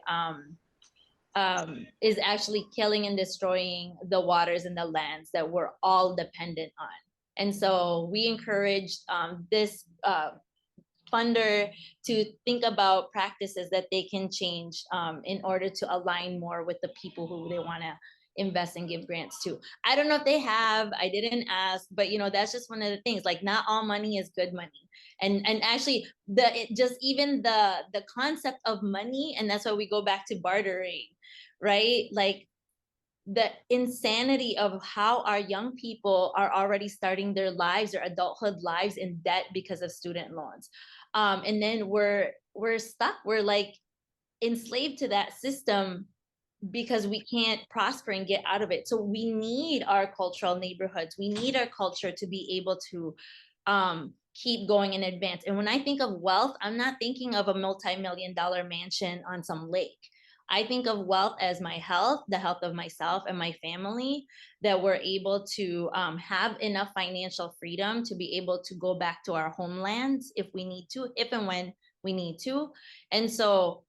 killing and destroying the waters and the lands that we're all dependent on. And so we encouraged this funder to think about practices that they can change in order to align more with the people who they want to invest and give grants to. I don't know if they have, I didn't ask, but you know, that's just one of the things, like not all money is good money. And actually the concept of money, and that's why we go back to bartering, right? Like the insanity of how our young people are already starting their lives, their adulthood lives in debt because of student loans. And then we're stuck, we're like enslaved to that system because we can't prosper and get out of it. So we need our cultural neighborhoods. We need our culture to be able to keep going and advance. And when I think of wealth, I'm not thinking of a multi-million-dollar mansion on some lake. I think of wealth as my health, the health of myself and my family, that we're able to have enough financial freedom to be able to go back to our homelands if we need to, if and when we need to. And so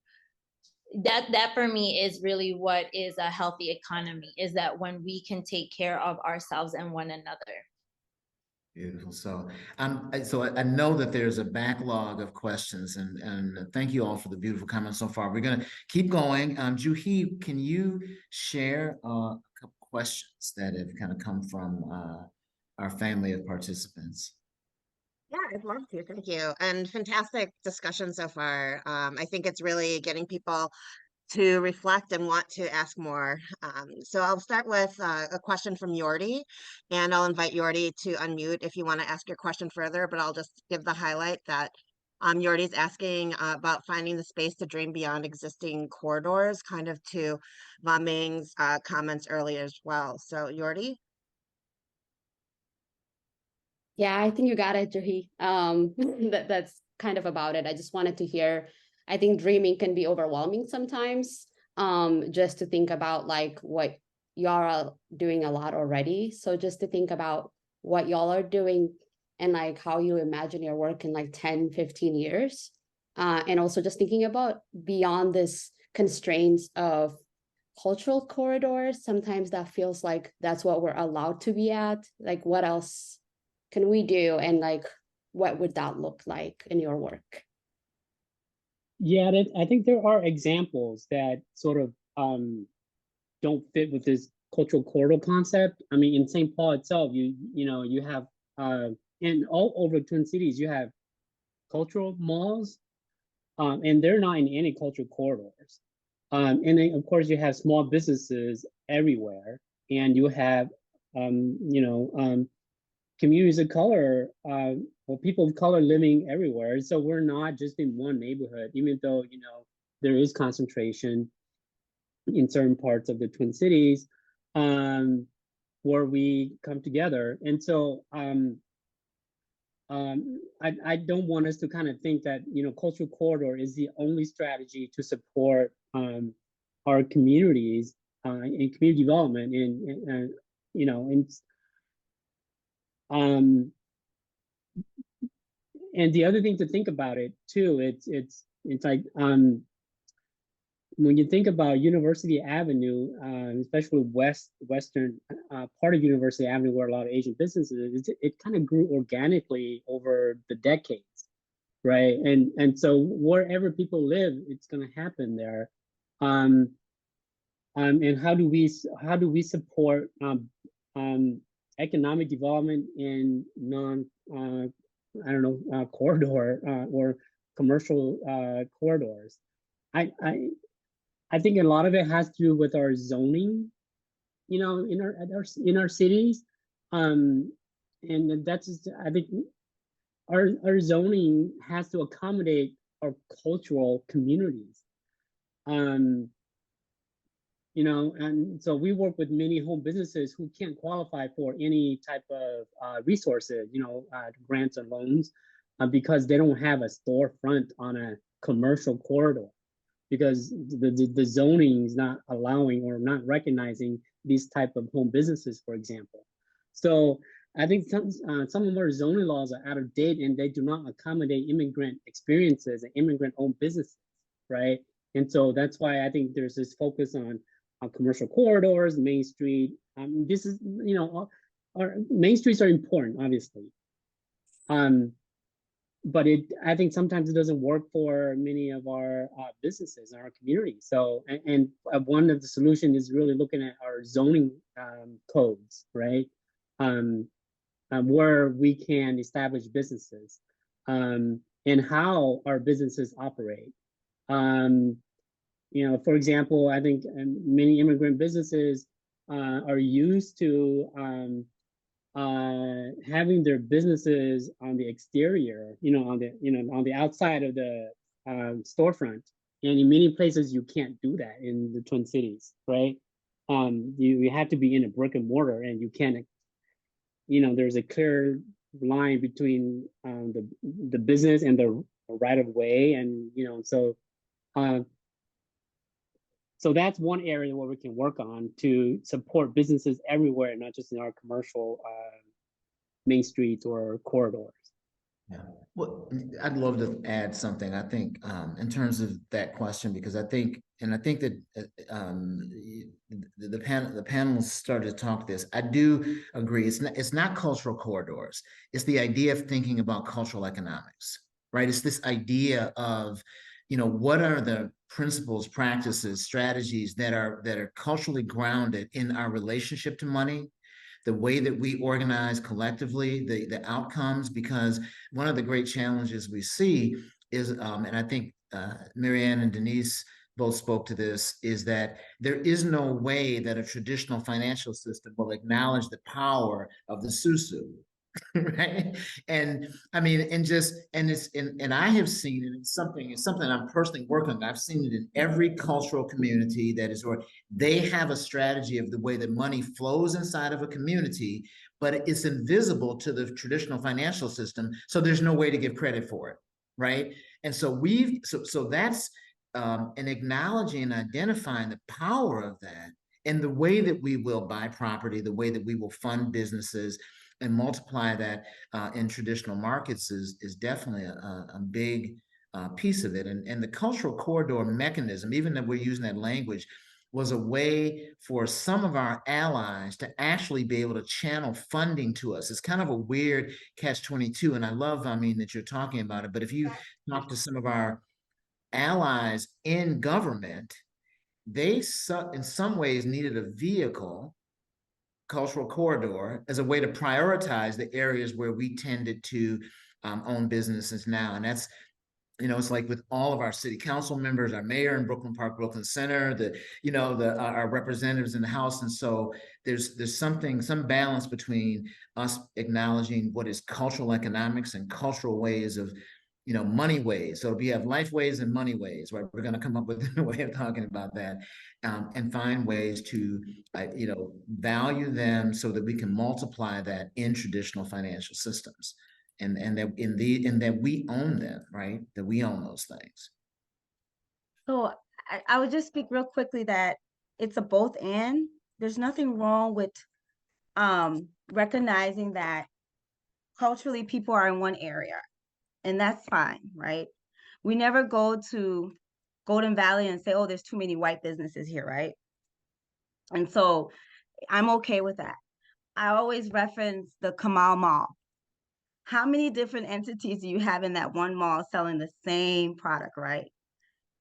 that for me is really what is a healthy economy, is that when we can take care of ourselves and one another. Beautiful. So I know that there's a backlog of questions, and thank you all for the beautiful comments so far. We're going to keep going. Juhi, can you share a couple questions that have kind of come from our family of participants? Yeah, I'd love to. Thank you. And fantastic discussion so far. I think it's really getting people to reflect and want to ask more. So I'll start with a question from Yordi, and I'll invite Yordi to unmute if you want to ask your question further, but I'll just give the highlight that Yordi's asking about finding the space to dream beyond existing corridors, kind of to Ma Ming's comments earlier as well. So Yordi? Yeah, I think you got it, Juhi. That's kind of about it. I just wanted to hear, I think dreaming can be overwhelming sometimes, just to think about like what y'all are doing a lot already. So just to think about what y'all are doing and like how you imagine your work in like 10, 15 years. And also just thinking about beyond this constraints of cultural corridors, sometimes that feels like that's what we're allowed to be at. Like what else can we do, and like what would that look like in your work? Yeah, I think there are examples that sort of don't fit with this cultural corridor concept. I mean, in St. Paul itself, you have and all over Twin Cities, you have cultural malls, and they're not in any cultural corridors. And then of course you have small businesses everywhere, and you have communities of color, or people of color living everywhere. So we're not just in one neighborhood, even though, there is concentration. in certain parts of the Twin Cities, where we come together. And so I don't want us to kind of think that, you know, cultural corridor is the only strategy to support our communities in community development, in you know, and the other thing to think about it too, it's like when you think about University Avenue, especially western part of University Avenue, where a lot of Asian businesses, it kind of grew organically over the decades, right? And so wherever people live, it's going to happen there. And how do we support economic development in corridor or commercial corridors? I think a lot of it has to do with our zoning, you know, in our cities, and that's just, I think our zoning has to accommodate our cultural communities, you know, and so we work with many home businesses who can't qualify for any type of resources, you know, grants or loans, because they don't have a storefront on a commercial corridor, because the zoning is not allowing or not recognizing these type of home businesses, for example. So I think some of our zoning laws are out of date, and they do not accommodate immigrant experiences and immigrant-owned businesses, right? And so that's why I think there's this focus on commercial corridors, Main Street. This is, you know, our Main Streets are important, obviously. But I think sometimes it doesn't work for many of our businesses in our community. So, and one of the solutions is really looking at our zoning codes, right? Where we can establish businesses, and how our businesses operate. You know, for example, I think many immigrant businesses are used to having their businesses on the exterior, you know, on the outside of the storefront. And in many places, you can't do that in the Twin Cities, right? You have to be in a brick and mortar, and you can't, you know, there's a clear line between the business and the right of way, and you know, so that's one area where we can work on to support businesses everywhere, not just in our commercial main streets or corridors. Yeah, well, I'd love to add something. I think in terms of that question, because I think that the panelists started to talk this. I do agree. It's not cultural corridors. It's the idea of thinking about cultural economics, right? It's this idea of, you know, what are the principles, practices, strategies that are culturally grounded in our relationship to money, the way that we organize collectively, the outcomes, because one of the great challenges we see is, and I think Marianne and Denise both spoke to this, is that there is no way that a traditional financial system will acknowledge the power of the susu. Right. And I mean, and I have seen it. It's something I'm personally working on. I've seen it in every cultural community that is, or they have a strategy of the way that money flows inside of a community, but it's invisible to the traditional financial system. So there's no way to give credit for it. Right. And so so that's an acknowledging and identifying the power of that, and the way that we will buy property, the way that we will fund businesses and multiply that in traditional markets is definitely a big piece of it. And the cultural corridor mechanism, even that we're using that language, was a way for some of our allies to actually be able to channel funding to us. It's kind of a weird catch-22, and I love, I mean, that you're talking about it. But if you talk to some of our allies in government, they in some ways needed a vehicle, cultural corridor, as a way to prioritize the areas where we tended to own businesses now. And that's, you know, it's like with all of our city council members, our mayor in Brooklyn Park, Brooklyn Center, our representatives in the House. And so there's some balance between us acknowledging what is cultural economics and cultural ways of, money ways. So we have life ways and money ways, right? We're going to come up with a way of talking about that, and find ways to, value them so that we can multiply that in traditional financial systems, and that we own them, right? That we own those things. So I would just speak real quickly that it's a both and. There's nothing wrong with recognizing that culturally people are in one area, and that's fine, right? We never go to Golden Valley and say, oh, there's too many white businesses here, right? And so I'm okay with that. I always reference the Kamal Mall. How many different entities do you have in that one mall selling the same product, right?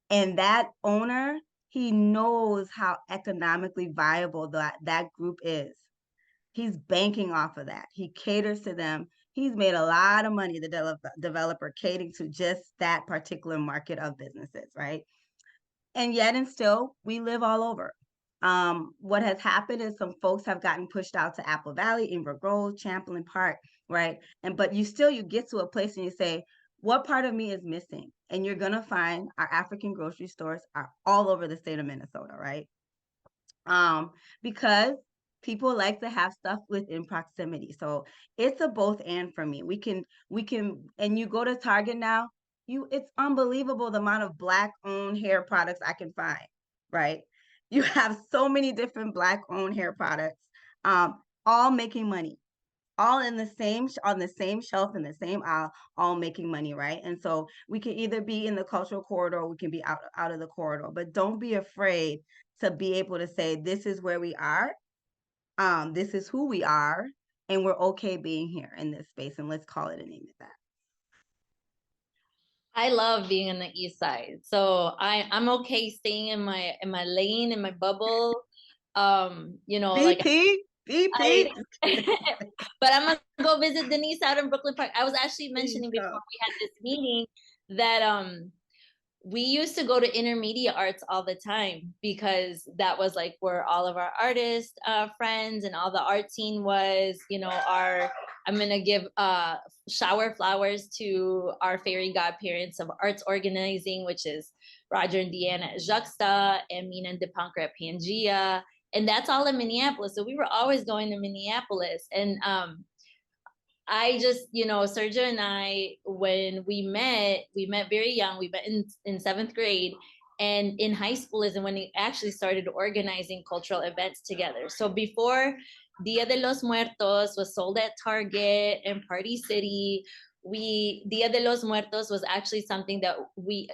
And that owner, he knows how economically viable that group is. He's banking off of that. He caters to them. He's made a lot of money, the developer, catering to just that particular market of businesses, right? And yet and still, we live all over. What has happened is some folks have gotten pushed out to Apple Valley, Inver Grove, Champlain Park, right? But you get to a place and you say, what part of me is missing? And you're gonna find our African grocery stores are all over the state of Minnesota, right? Because people like to have stuff within proximity. So it's a both and for me. We can, and you go to Target now, it's unbelievable the amount of Black owned hair products I can find, right? You have so many different Black owned hair products, all making money, all in the same, on the same shelf in the same aisle, all making money, right? And so we can either be in the cultural corridor, or we can be out of the corridor, but don't be afraid to be able to say, this is where we are, this is who we are, and we're okay being here in this space, and let's call it a name of that. I love being in the East Side, so I'm okay staying in my lane, in my bubble. BP. But I'm gonna go visit Denise out in Brooklyn Park. I was actually mentioning before we had this meeting that we used to go to intermediate arts all the time, because that was like where all of our artist friends and all the art scene was. I'm gonna give shower flowers to our fairy godparents of arts organizing, which is Roger and Deanna at Juxta and Mina and Dipankar at Pangea. And that's all in Minneapolis. So we were always going to Minneapolis. And I just, Sergio and I, when we met very young. We met in 7th grade. And in high school is when we actually started organizing cultural events together. So before Dia de los Muertos was sold at Target and Party City, Dia de los Muertos was actually something that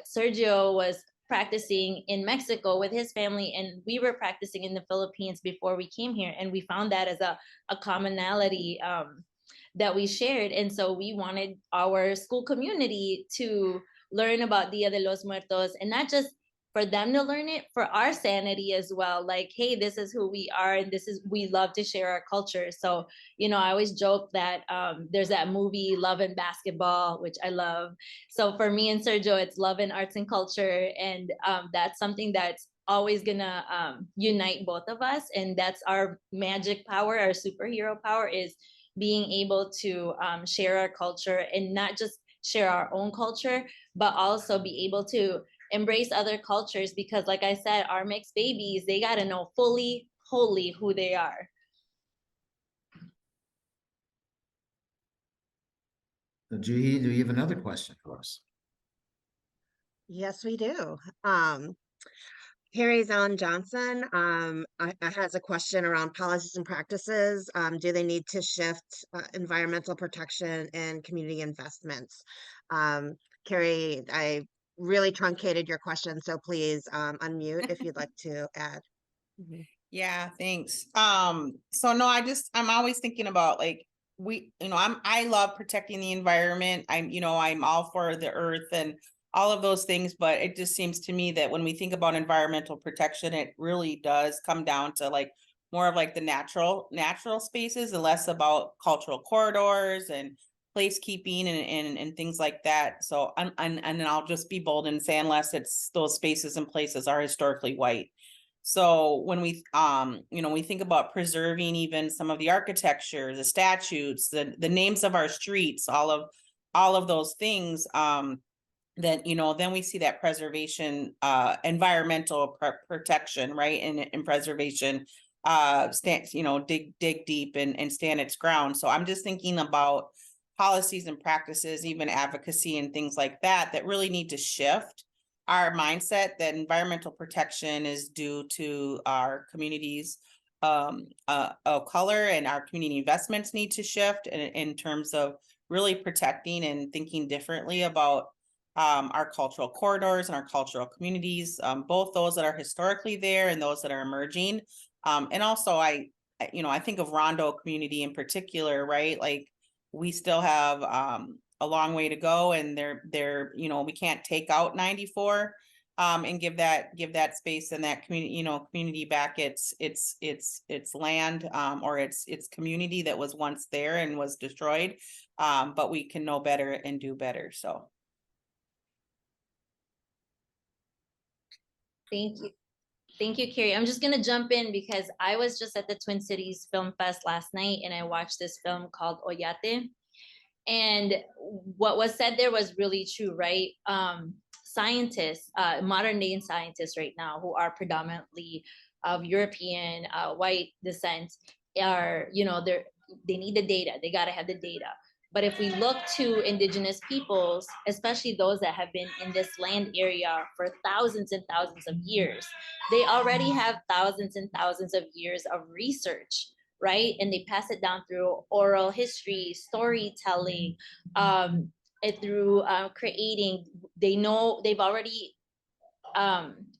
Sergio was practicing in Mexico with his family, and we were practicing in the Philippines before we came here, and we found that as a commonality that we shared. And so we wanted our school community to learn about Dia de los Muertos, and not just for them to learn it, for our sanity as well. Like, hey, this is who we are, and we love to share our culture. So, I always joke that there's that movie Love and Basketball, which I love. So for me and Sergio, it's love and arts and culture. And that's something that's always gonna unite both of us. And that's our magic power, our superhero power, is being able to share our culture, and not just share our own culture, but also be able to embrace other cultures, because like I said, our mixed babies, they got to know fully, wholly who they are. So Juhi, do you have another question for us? Yes, we do. Harry Zallen Johnson has a question around policies and practices. Do they need to shift environmental protection and community investments? Carrie, I really truncated your question, so please unmute if you'd like to add. Yeah, thanks. So no, I'm always thinking about, like, I love protecting the environment. I'm all for the earth and all of those things, but it just seems to me that when we think about environmental protection, it really does come down to like more of like the natural spaces and less about cultural corridors and placekeeping and things like that. So and I'll just be bold and say, unless it's those spaces and places are historically white. So when we we think about preserving even some of the architecture, the statutes, the names of our streets, all of all of those things, then, you know, then we see that preservation, environmental protection, right? And preservation, you know, dig deep and stand its ground. So I'm just thinking about policies and practices, even advocacy and things like that, that really need to shift our mindset that environmental protection is due to our communities of color, and our community investments need to shift in terms of really protecting and thinking differently about our cultural corridors and our cultural communities, both those that are historically there and those that are emerging. And also I think of Rondo community in particular, right? Like, we still have a long way to go, and they're you know, we can't take out 94 and give that space and that community back its land, or its community that was once there and was destroyed. But we can know better and do better. So Thank you. Thank you, Carrie. I'm just going to jump in because I was just at the Twin Cities Film Fest last night, and I watched this film called Oyate. And what was said there was really true, right? Scientists, modern day scientists right now, who are predominantly of European, white descent, are, you know, they need the data. They got to have the data. But if we look to Indigenous peoples, especially those that have been in this land area for thousands and thousands of years, they already have thousands and thousands of years of research, right? And they pass it down through oral history, storytelling, through creating. They know, they've already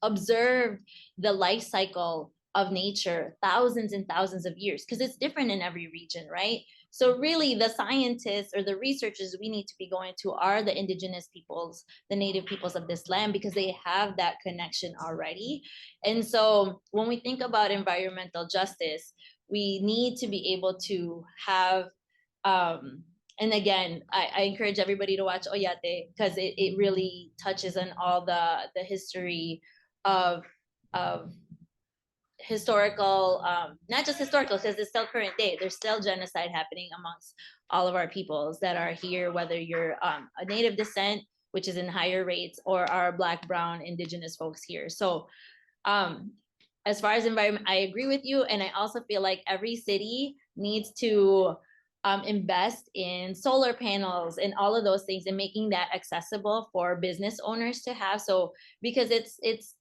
observed the life cycle of nature thousands and thousands of years, because it's different in every region, right? So really the scientists or the researchers we need to be going to are the Indigenous peoples, the native peoples of this land, because they have that connection already. And so when we think about environmental justice, we need to be able to have, and again, I encourage everybody to watch Oyate, because it really touches on all the history of historical, not just historical, because it's still current day. There's still genocide happening amongst all of our peoples that are here, whether you're a native descent, which is in higher rates, or our Black, Brown, Indigenous folks here. So as far as environment, I agree with you. And I also feel like every city needs to invest in solar panels and all of those things, and making that accessible for business owners to have. So, because it's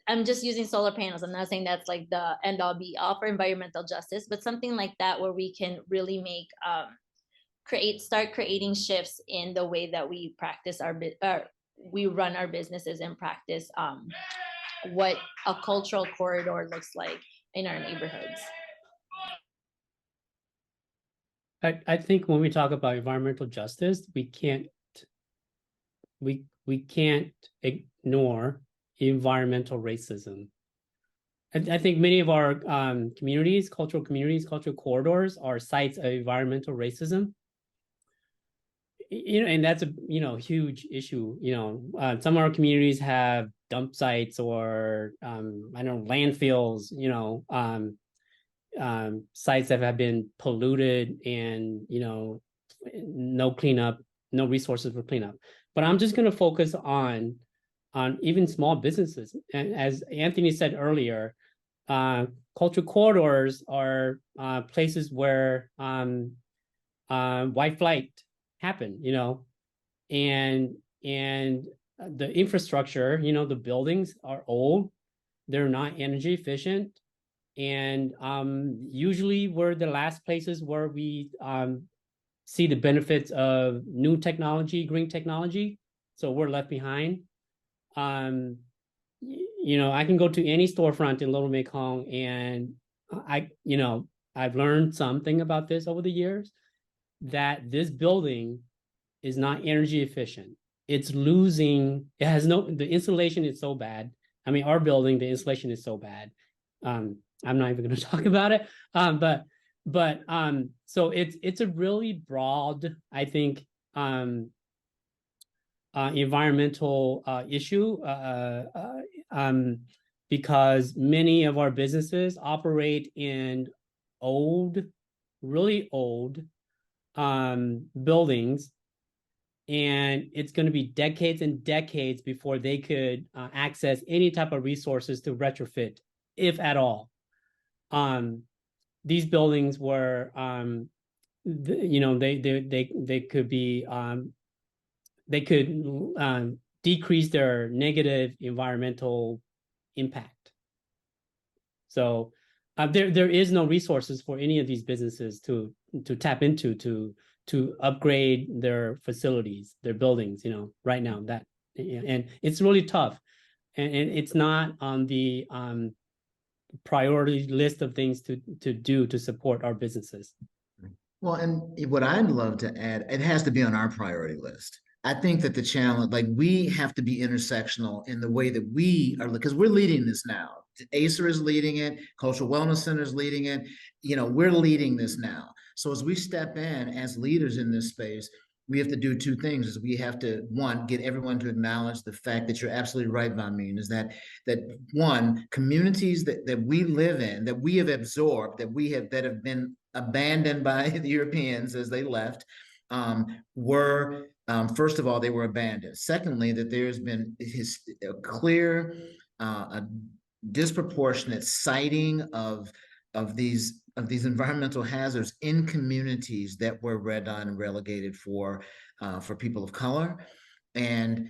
I'm just using solar panels. I'm not saying that's like the end all be all for environmental justice, but something like that where we can really make, start creating shifts in the way that we practice we run our businesses and practice what a cultural corridor looks like in our neighborhoods. I think when we talk about environmental justice, we can't ignore environmental racism. I think many of our cultural corridors are sites of environmental racism. You know, and that's a huge issue. You know, some of our communities have dump sites or landfills. You know, sites that have been polluted, and no cleanup, no resources for cleanup. But I'm just going to focus on even small businesses. And as Anthony said earlier, cultural corridors are places where white flight happen, and the infrastructure, the buildings are old, they're not energy efficient, and usually we're the last places where we see the benefits of new technology, green technology. So we're left behind. I can go to any storefront in Little Mekong, and I've learned something about this over the years, that this building is not energy efficient. It's losing, the insulation is so bad. I mean, our building, the insulation is so bad. I'm not even going to talk about it. But so it's a really broad, I think, environmental issue, because many of our businesses operate in old, really old buildings and it's going to be decades and decades before they could access any type of resources to retrofit, if at all. These buildings were, they could be, they could decrease their negative environmental impact. So there is no resources for any of these businesses to tap into to upgrade their facilities, their buildings, right now. That, and it's really tough, and it's not on the priority list of things to do to support our businesses. Well, and what I'd love to add, it has to be on our priority list. I think that the challenge, like, we have to be intersectional in the way that we are, because we're leading this now. ACER is leading it, Cultural Wellness Center is leading it. We're leading this now. So as we step in as leaders in this space, we have to do two things. Is we have to, one, get everyone to acknowledge the fact that you're absolutely right, Vamin, is that one, communities that we live in, that we have absorbed, that have been abandoned by the Europeans as they left, were, first of all, they were abandoned. Secondly, that there's been a clear, a disproportionate citing of these environmental hazards in communities that were red on and relegated for people of color. And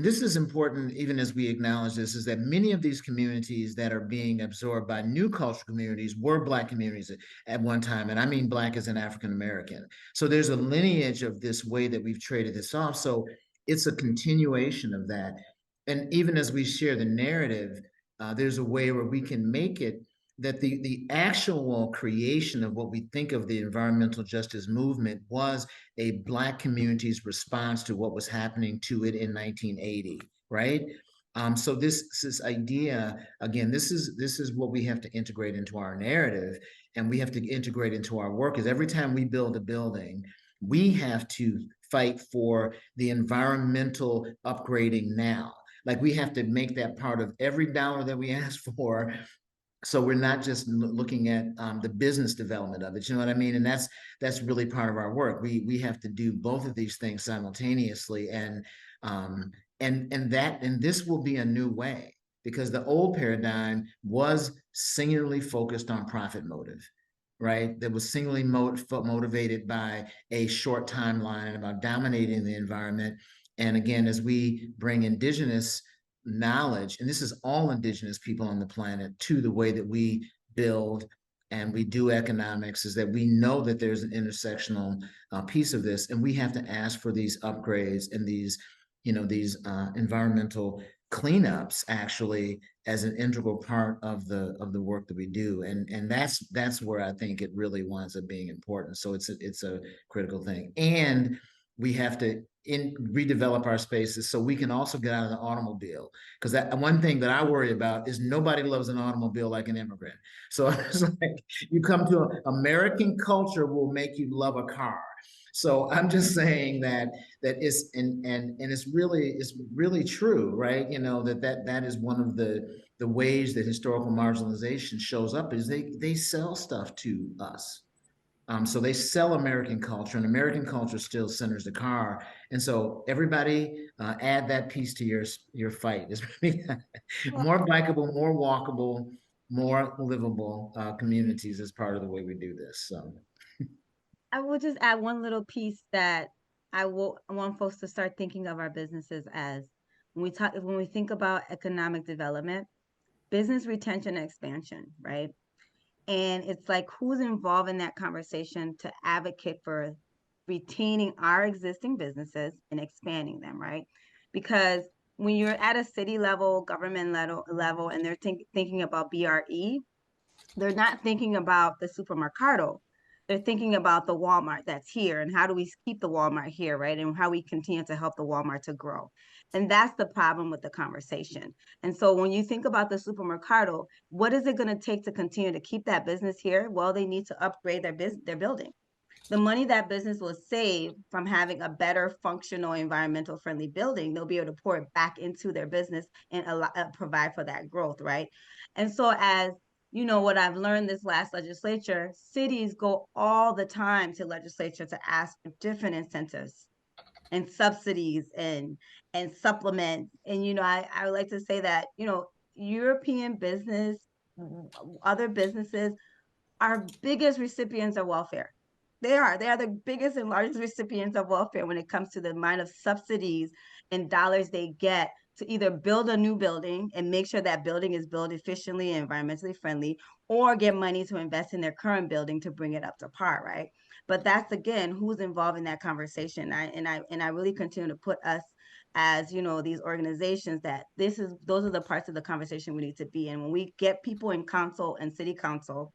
this is important, even as we acknowledge this, is that many of these communities that are being absorbed by new cultural communities were Black communities at one time. And I mean Black as an African American. So there's a lineage of this way that we've traded this off. So it's a continuation of that. And even as we share the narrative, there's a way where we can make it that the actual creation of what we think of the environmental justice movement was a Black community's response to what was happening to it in 1980, right? So this idea, again, this is what we have to integrate into our narrative, and we have to integrate into our work. Is every time we build a building, we have to fight for the environmental upgrading now. Like, we have to make that part of every dollar that we ask for. So we're not just looking at the business development of it, you know what I mean? And that's really part of our work. We have to do both of these things simultaneously, and this will be a new way, because the old paradigm was singularly focused on profit motive, right? That was singularly motivated by a short timeline about dominating the environment. And again, as we bring Indigenous knowledge, and this is all Indigenous people on the planet, to the way that we build and we do economics, is that we know that there's an intersectional piece of this, and we have to ask for these upgrades and these environmental cleanups actually as an integral part of the work that we do, and that's where I think it really winds up being important. So it's a critical thing, and we have to redevelop our spaces so we can also get out of the automobile. Because that one thing that I worry about is nobody loves an automobile like an immigrant. So it's like, you come to American culture will make you love a car. So I'm just saying that it's and it's really true, right? That is one of the ways that historical marginalization shows up, is they sell stuff to us. So they sell American culture, and American culture still centers the car. And so everybody add that piece to your fight. Is more bikeable, more walkable, more livable communities as part of the way we do this. So I will just add one little piece that I want folks to start thinking of our businesses as, when we think about economic development, business retention and expansion, right? And it's like, who's involved in that conversation to advocate for retaining our existing businesses and expanding them, right? Because when you're at a city level, government level, and they're thinking about BRE, they're not thinking about the supermercado. They're thinking about the Walmart that's here, and how do we keep the Walmart here, right? And how we continue to help the Walmart to grow. And that's the problem with the conversation. And so when you think about the supermercado, what is it going to take to continue to keep that business here? Well, they need to upgrade their building. The money that business will save from having a better functional, environmental friendly building, they'll be able to pour it back into their business and provide for that growth, right? And so, as what I've learned this last legislature, cities go all the time to legislature to ask for different incentives and subsidies and supplements. And, you know, I would like to say that, you know, European business, other businesses, our biggest recipients of welfare. They are the biggest and largest recipients of welfare when it comes to the amount of subsidies and dollars they get to either build a new building and make sure that building is built efficiently and environmentally friendly, or get money to invest in their current building to bring it up to par, right? But that's, again, who's involved in that conversation. I really continue to put us as, you know, these organizations, that those are the parts of the conversation we need to be in. When we get people in council and city council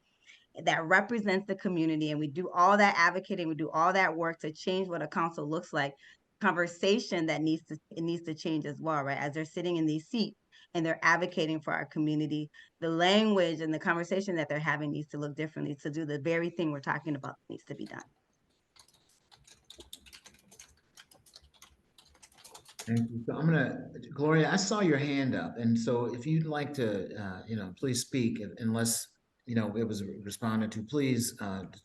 that represents the community, and we do all that advocating, we do all that work to change what a council looks like, conversation that needs to change as well, right? As they're sitting in these seats and they're advocating for our community, the language and the conversation that they're having needs to look differently to do the very thing we're talking about needs to be done. Thank you. So I'm gonna, Gloria, I saw your hand up, and so if you'd like to, you know, please speak, unless, you know, it was responded to, please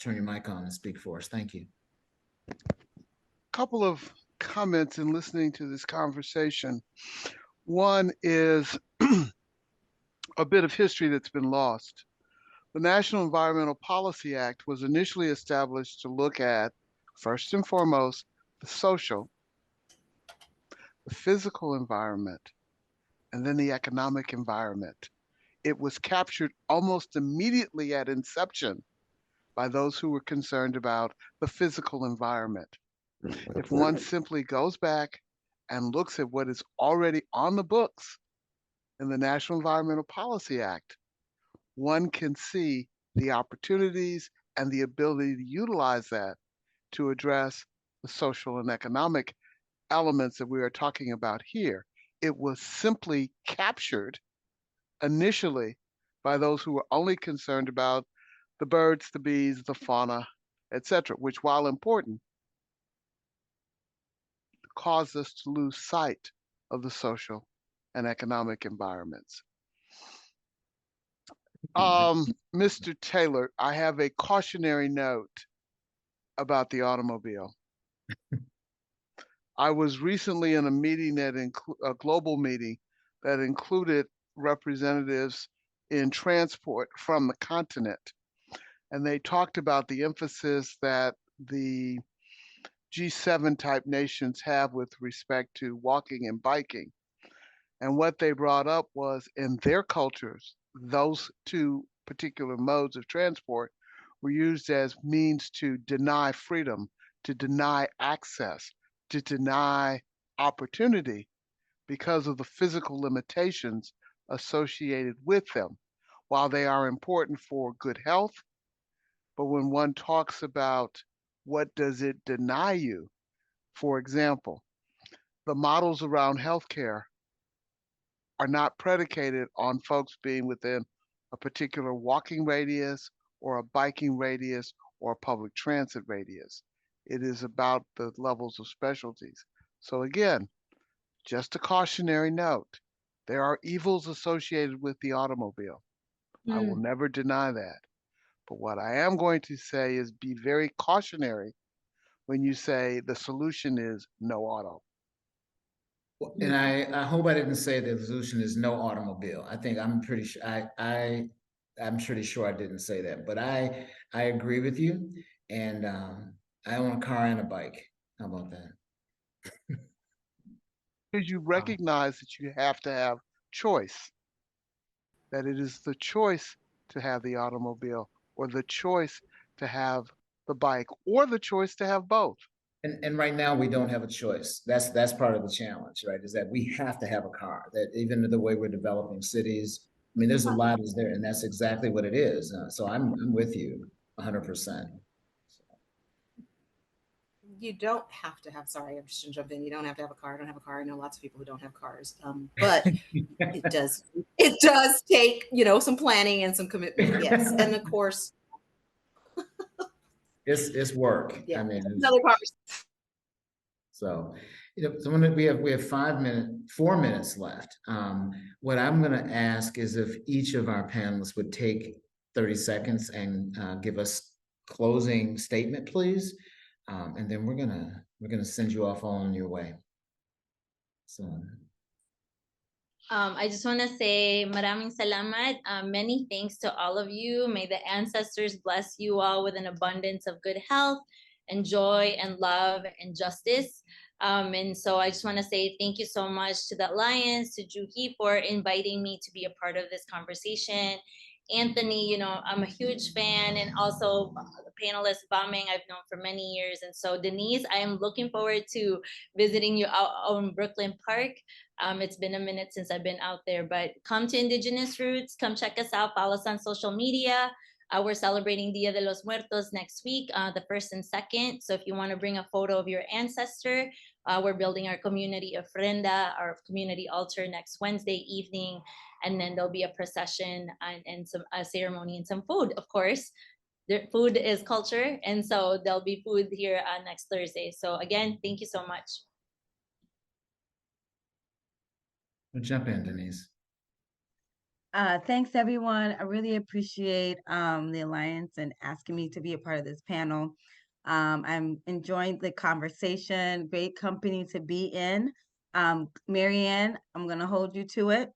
turn your mic on and speak for us. Thank you. Couple of comments in listening to this conversation. One is a bit of history that's been lost. The National Environmental Policy Act was initially established to look at, first and foremost, the social, the physical environment, and then the economic environment. It was captured almost immediately at inception by those who were concerned about the physical environment. If one simply goes back and looks at what is already on the books in the National Environmental Policy Act, one can see the opportunities and the ability to utilize that to address the social and economic elements that we are talking about here. It was simply captured initially by those who were only concerned about the birds, the bees, the fauna, etc., which, while important, caused us to lose sight of the social and economic environments. Mr. Taylor, I have a cautionary note about the automobile. I was recently in a meeting a global meeting that included representatives in transport from the continent. And they talked about the emphasis that the G7 type nations have with respect to walking and biking. And what they brought up was, in their cultures, those two particular modes of transport were used as means to deny freedom, to deny access, to deny opportunity because of the physical limitations associated with them. While they are important for good health, but when one talks about what does it deny you, for example, the models around healthcare are not predicated on folks being within a particular walking radius or a biking radius or a public transit radius. It is about the levels of specialties. So again, just a cautionary note. There are evils associated with the automobile. I will never deny that. But what I am going to say is be very cautionary when you say the solution is no auto. And I hope I didn't say the solution is no automobile. I think I'm pretty sure I'm pretty sure I didn't say that, but I agree with you. And I own a car and a bike. How about that? Because you recognize that you have to have choice, that it is the choice to have the automobile or the choice to have the bike or the choice to have both. And right now we don't have a choice. That's part of the challenge, right? Is that we have to have a car. That even the way we're developing cities, I mean, there's a lot is there, and that's exactly what it is. So I'm with you 100%. You don't have to have, sorry, I'm just gonna jump in. You don't have to have a car. I don't have a car. I know lots of people who don't have cars. But it does take, you know, some planning and some commitment. Yes. And of course, it's work. Yeah. I mean, another conversation. So, you know, so when we have 4 minutes left. What I'm going to ask is if each of our panelists would take 30 seconds and give us closing statement, please. And then we're gonna send you off on your way. So. I just want to say maraming salamat. Many thanks to all of you. May the ancestors bless you all with an abundance of good health and joy and love and justice. And so I just want to say thank you so much to the Alliance, to Juhi for inviting me to be a part of this conversation. Anthony, you know, I'm a huge fan, and also the panelist Bombing I've known for many years. And so Denise, I am looking forward to visiting you out in Brooklyn Park. It's been a minute since I've been out there, but come to Indigenous Roots, come check us out, follow us on social media. We're celebrating Dia de los Muertos next week, the 1st and 2nd. So if you want to bring a photo of your ancestor, we're building our community ofrenda, our community altar next Wednesday evening. And then there'll be a procession and some ceremony and some food, of course. Food is culture. And so there'll be food here next Thursday. So again, thank you so much. Jump in, Denise. Thanks, everyone. I really appreciate the Alliance and asking me to be a part of this panel. I'm enjoying the conversation. Great company to be in. Marianne, I'm going to hold you to it.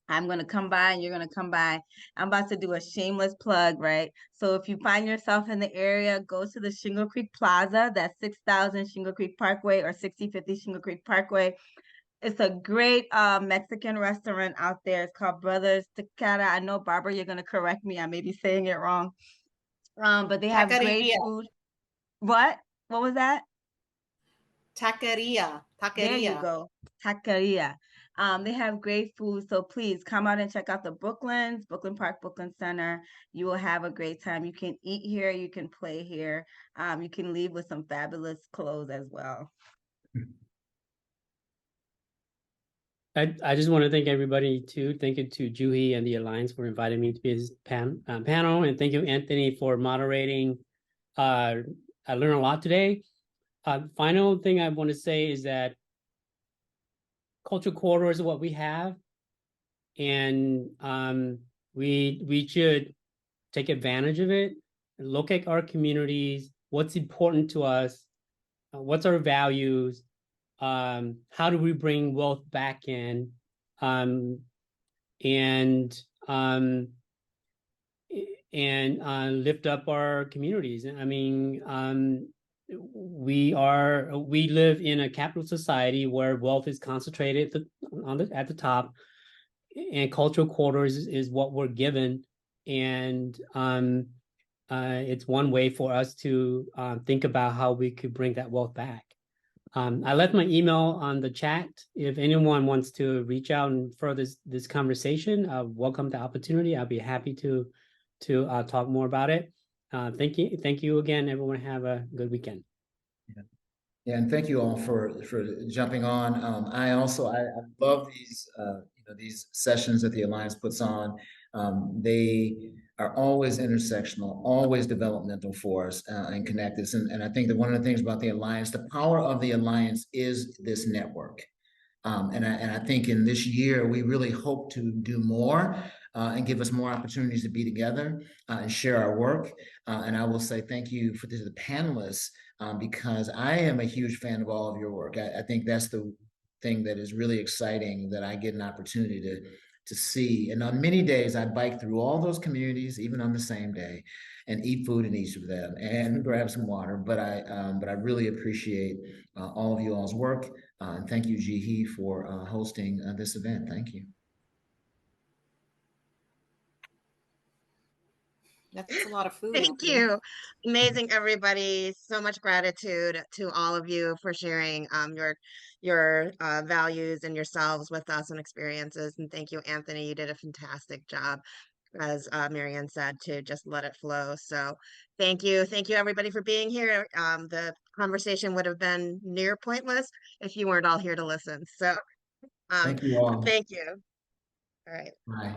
I'm going to come by and you're going to come by. I'm about to do a shameless plug, right? So if you find yourself in the area, go to the Shingle Creek Plaza. That's 6000 Shingle Creek Parkway or 6050 Shingle Creek Parkway. It's a great Mexican restaurant out there. It's called Brothers Tecara. I know, Barbara, you're going to correct me. I may be saying it wrong. But they have great food. What? What was that? Taqueria. There you go. Taqueria. They have great food. So please come out and check out the Brooklyn Park, Brooklyn Center. You will have a great time. You can eat here. You can play here. You can leave with some fabulous clothes as well. I just want to thank everybody too. Thank you to Juhi and the Alliance for inviting me to be this panel, and thank you, Anthony, for moderating. I learned a lot today. Final thing I want to say is that cultural corridors is what we have, and we should take advantage of it. Look at our communities, what's important to us, what's our values. How do we bring wealth back in, and lift up our communities? I mean, we live in a capital society where wealth is concentrated at the top, and cultural corridors is what we're given, and it's one way for us to think about how we could bring that wealth back. I left my email on the chat. If anyone wants to reach out and further this conversation, welcome the opportunity. I'll be happy to talk more about it. Thank you again, everyone. Have a good weekend. Yeah, and thank you all for jumping on. I love these sessions that the Alliance puts on. They are always intersectional, always developmental for us and connect us. And I think that one of the things about the Alliance, the power of the Alliance is this network. And I think in this year, we really hope to do more and give us more opportunities to be together and share our work. And I will say thank you to the panelists because I am a huge fan of all of your work. I think that's the thing that is really exciting, that I get an opportunity to see. And on many days, I bike through all those communities, even on the same day, and eat food in each of them and grab some water. But I really appreciate all of you all's work. And thank you, Jihi, for hosting this event. Thank you. That's a lot of food. Thank you. Amazing, everybody. So much gratitude to all of you for sharing your values and yourselves with us and experiences. And thank you, Anthony. You did a fantastic job, as Marianne said, to just let it flow. So thank you. Thank you, everybody, for being here. The conversation would have been near pointless if you weren't all here to listen. So thank you all. thank you. All right. Bye.